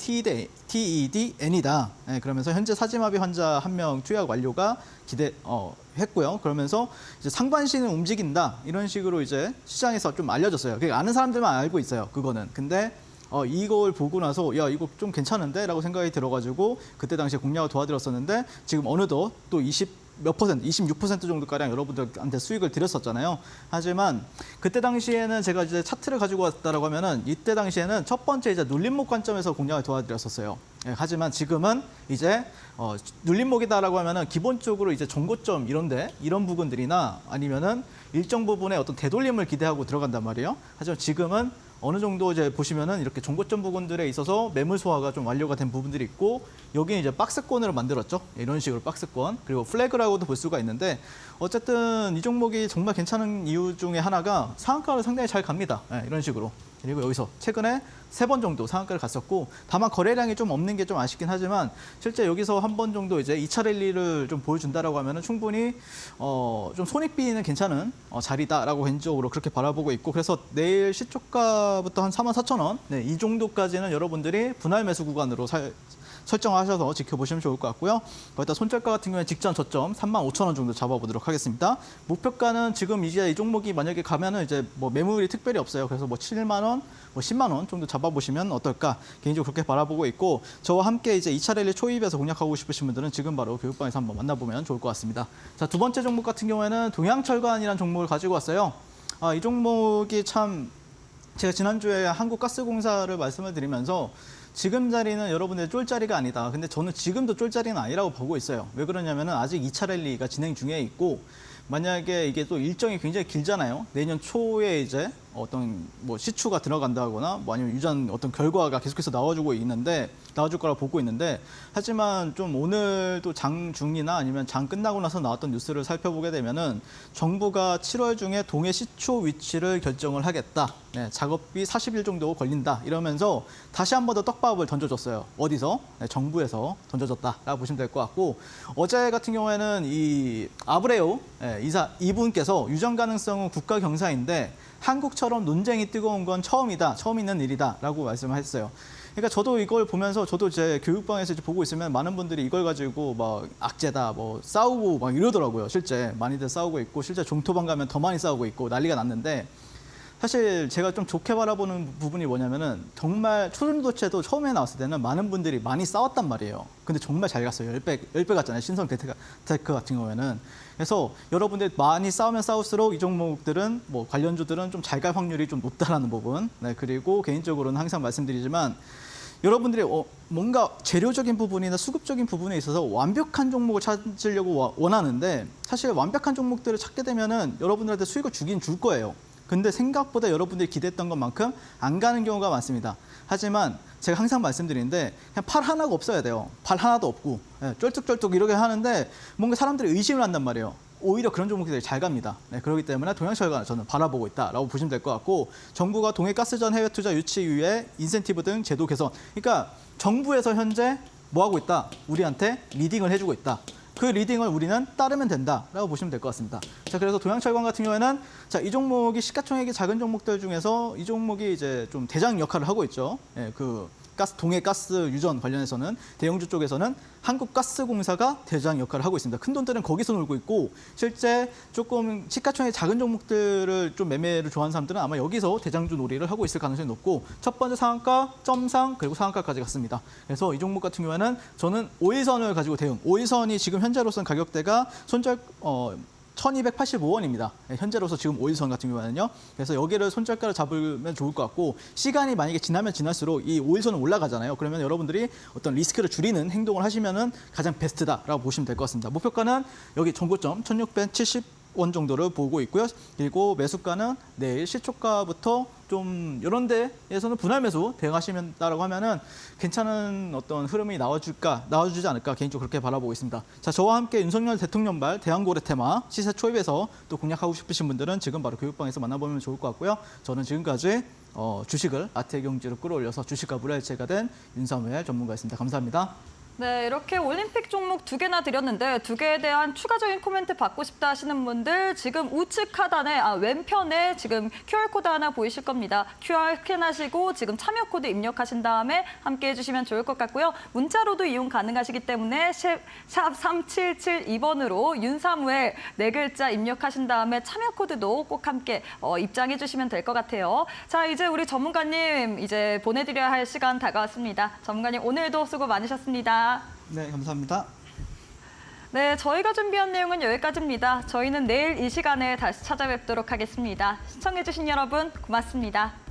TEDN이다. 네, 그러면서 현재 사지마비 환자 1명 투약 완료가 했고요. 그러면서 이제 상반신은 움직인다. 이런 식으로 이제 시장에서 좀 알려졌어요. 그러니까 아는 사람들만 알고 있어요. 그거는. 근데 이걸 보고 나서 야 이거 좀 괜찮은데? 라고 생각이 들어가지고 그때 당시에 공략을 도와드렸었는데 지금 어느덧 또 26% 정도가량 여러분들한테 수익을 드렸었잖아요. 하지만 그때 당시에는 제가 이제 차트를 가지고 왔다라고 하면은 이때 당시에는 첫 번째 이제 눌림목 관점에서 공략을 도와드렸었어요. 예, 하지만 지금은 이제 눌림목이다라고 하면은 기본적으로 이제 정고점 이런 부분들이나 아니면은 일정 부분의 어떤 되돌림을 기대하고 들어간단 말이에요. 하지만 지금은 어느 정도 이제 보시면은 이렇게 정고점 부분들에 있어서 매물 소화가 좀 완료가 된 부분들이 있고 여기는 이제 박스권으로 만들었죠. 이런 식으로 박스권 그리고 플래그라고도 볼 수가 있는데 어쨌든 이 종목이 정말 괜찮은 이유 중에 하나가 상한가를 상당히 잘 갑니다. 네, 이런 식으로. 그리고 여기서 최근에 3번 정도 상한가를 갔었고 다만 거래량이 좀 없는 게 좀 아쉽긴 하지만 실제 여기서 한 번 정도 이제 2차 랠리를 좀 보여준다라고 하면은 충분히 좀 손익비는 괜찮은 자리다라고 개인적으로 그렇게 바라보고 있고 그래서 내일 시초가부터 한 44,000원 네, 이 정도까지는 여러분들이 분할 매수 구간으로 설정하셔서 지켜보시면 좋을 것 같고요. 거기다 손절가 같은 경우에 직전 저점 35,000원 정도 잡아보도록 하겠습니다. 목표가는 지금 이제 이 종목이 만약에 가면은 이제 뭐 매물이 특별히 없어요. 그래서 뭐 7만 원, 뭐 10만 원 정도 잡아보시면 어떨까 개인적으로 그렇게 바라보고 있고 저와 함께 이제 2차 랠리 초입에서 공략하고 싶으신 분들은 지금 바로 교육방에서 한번 만나보면 좋을 것 같습니다. 자, 두 번째 종목 같은 경우에는 동양철관이라는 종목을 가지고 왔어요. 이 종목이 참 제가 지난주에 한국가스공사를 말씀을 드리면서 지금 자리는 여러분의 쫄자리가 아니다. 근데 저는 지금도 쫄자리는 아니라고 보고 있어요. 왜 그러냐면은 아직 2차 랠리가 진행 중에 있고 만약에 이게 또 일정이 굉장히 길잖아요. 내년 초에 이제 어떤 뭐 시추가 들어간다거나 뭐 아니면 유전 어떤 결과가 계속해서 나와줄 거라 보고 있는데 하지만 좀 오늘도 장 중이나 아니면 장 끝나고 나서 나왔던 뉴스를 살펴보게 되면은 정부가 7월 중에 동해 시초 위치를 결정을 하겠다. 네, 작업비 40일 정도 걸린다. 이러면서 다시 한 번 더 떡밥을 던져줬어요. 어디서? 네, 정부에서 던져줬다라고 보시면 될 것 같고 어제 같은 경우에는 이 아브레오 이분께서 유전 가능성은 국가 경사인데 한국처럼 논쟁이 뜨거운 건 처음이다, 처음 있는 일이다라고 말씀을 했어요. 그러니까 저도 이걸 보면서 저도 제 교육방에서 이제 보고 있으면 많은 분들이 이걸 가지고 막 악재다, 뭐 싸우고 막 이러더라고요. 실제 많이들 싸우고 있고 실제 종토방 가면 더 많이 싸우고 있고 난리가 났는데 사실 제가 좀 좋게 바라보는 부분이 뭐냐면은 정말 초중도체도 처음에 나왔을 때는 많은 분들이 많이 싸웠단 말이에요. 근데 정말 잘 갔어요. 10배 갔잖아요. 신성 테크 같은 경우에는. 그래서 여러분들 많이 싸우면 싸울수록 이 종목들은 뭐 관련주들은 좀 잘 갈 확률이 좀 높다라는 부분. 네, 그리고 개인적으로는 항상 말씀드리지만 여러분들이 뭔가 재료적인 부분이나 수급적인 부분에 있어서 완벽한 종목을 찾으려고 원하는데 사실 완벽한 종목들을 찾게 되면은 여러분들한테 수익을 주긴 줄 거예요. 근데 생각보다 여러분들이 기대했던 것만큼 안 가는 경우가 많습니다. 하지만 제가 항상 말씀드리는데 그냥 팔 하나가 없어야 돼요. 팔 하나도 없고 쩔뚝쩔뚝 이렇게 하는데 뭔가 사람들이 의심을 한단 말이에요. 오히려 그런 종목들이 잘 갑니다. 네, 그렇기 때문에 동양철관을 저는 바라보고 있다라고 보시면 될 것 같고 정부가 동해가스전 해외 투자 유치 이후에 인센티브 등 제도 개선. 그러니까 정부에서 현재 뭐 하고 있다? 우리한테 리딩을 해주고 있다. 그 리딩을 우리는 따르면 된다라고 보시면 될 것 같습니다. 자, 그래서 동양철관 같은 경우에는 자, 이 종목이 시가총액이 작은 종목들 중에서 이 종목이 이제 좀 대장 역할을 하고 있죠. 예, 그 동해 가스 유전 관련해서는 대형주 쪽에서는 한국가스공사가 대장 역할을 하고 있습니다. 큰 돈들은 거기서 놀고 있고 실제 조금 시가총액 작은 종목들을 좀 매매를 좋아하는 사람들은 아마 여기서 대장주 놀이를 하고 있을 가능성이 높고 첫 번째 상한가, 점상, 그리고 상한가까지 갔습니다. 그래서 이 종목 같은 경우에는 저는 5일선을 가지고 대응. 5일선이 지금 현재로서는 가격대가 손절 1,285원입니다. 현재로서 지금 5일선 같은 경우에는요. 그래서 여기를 손절가를 잡으면 좋을 것 같고 시간이 만약에 지나면 지날수록 이 5일선은 올라가잖아요. 그러면 여러분들이 어떤 리스크를 줄이는 행동을 하시면은 가장 베스트다라고 보시면 될 것 같습니다. 목표가는 여기 전고점 1,670원 정도를 보고 있고요. 그리고 매수가는 내일 시초가부터 좀 이런 데에서는 분할 매수 대응하시면다라고 하면은 괜찮은 어떤 흐름이 나와주지 않을까 개인적으로 그렇게 바라보고 있습니다. 자, 저와 함께 윤석열 대통령발 대한고래 테마 시세 초입에서 또 공략하고 싶으신 분들은 지금 바로 교육방에서 만나보면 좋을 것 같고요. 저는 지금까지 주식을 아트의 경지로 끌어올려서 주식과 불알체가 된 윤사무엘 전문가였습니다. 감사합니다. 네, 이렇게 올림픽 종목 2개나 드렸는데 2개에 대한 추가적인 코멘트 받고 싶다 하시는 분들 지금 우측 하단에 왼편에 지금 QR코드 하나 보이실 겁니다. QR 스캔하시고 지금 참여 코드 입력하신 다음에 함께 해주시면 좋을 것 같고요. 문자로도 이용 가능하시기 때문에 샵 3772번으로 윤사무엘 4글자 입력하신 다음에 참여 코드도 꼭 함께 입장해 주시면 될 것 같아요. 자, 이제 우리 전문가님 이제 보내드려야 할 시간 다가왔습니다. 전문가님 오늘도 수고 많으셨습니다. 네, 감사합니다. 네, 저희가 준비한 내용은 여기까지입니다. 저희는 내일 이 시간에 다시 찾아뵙도록 하겠습니다. 시청해주신 여러분 고맙습니다.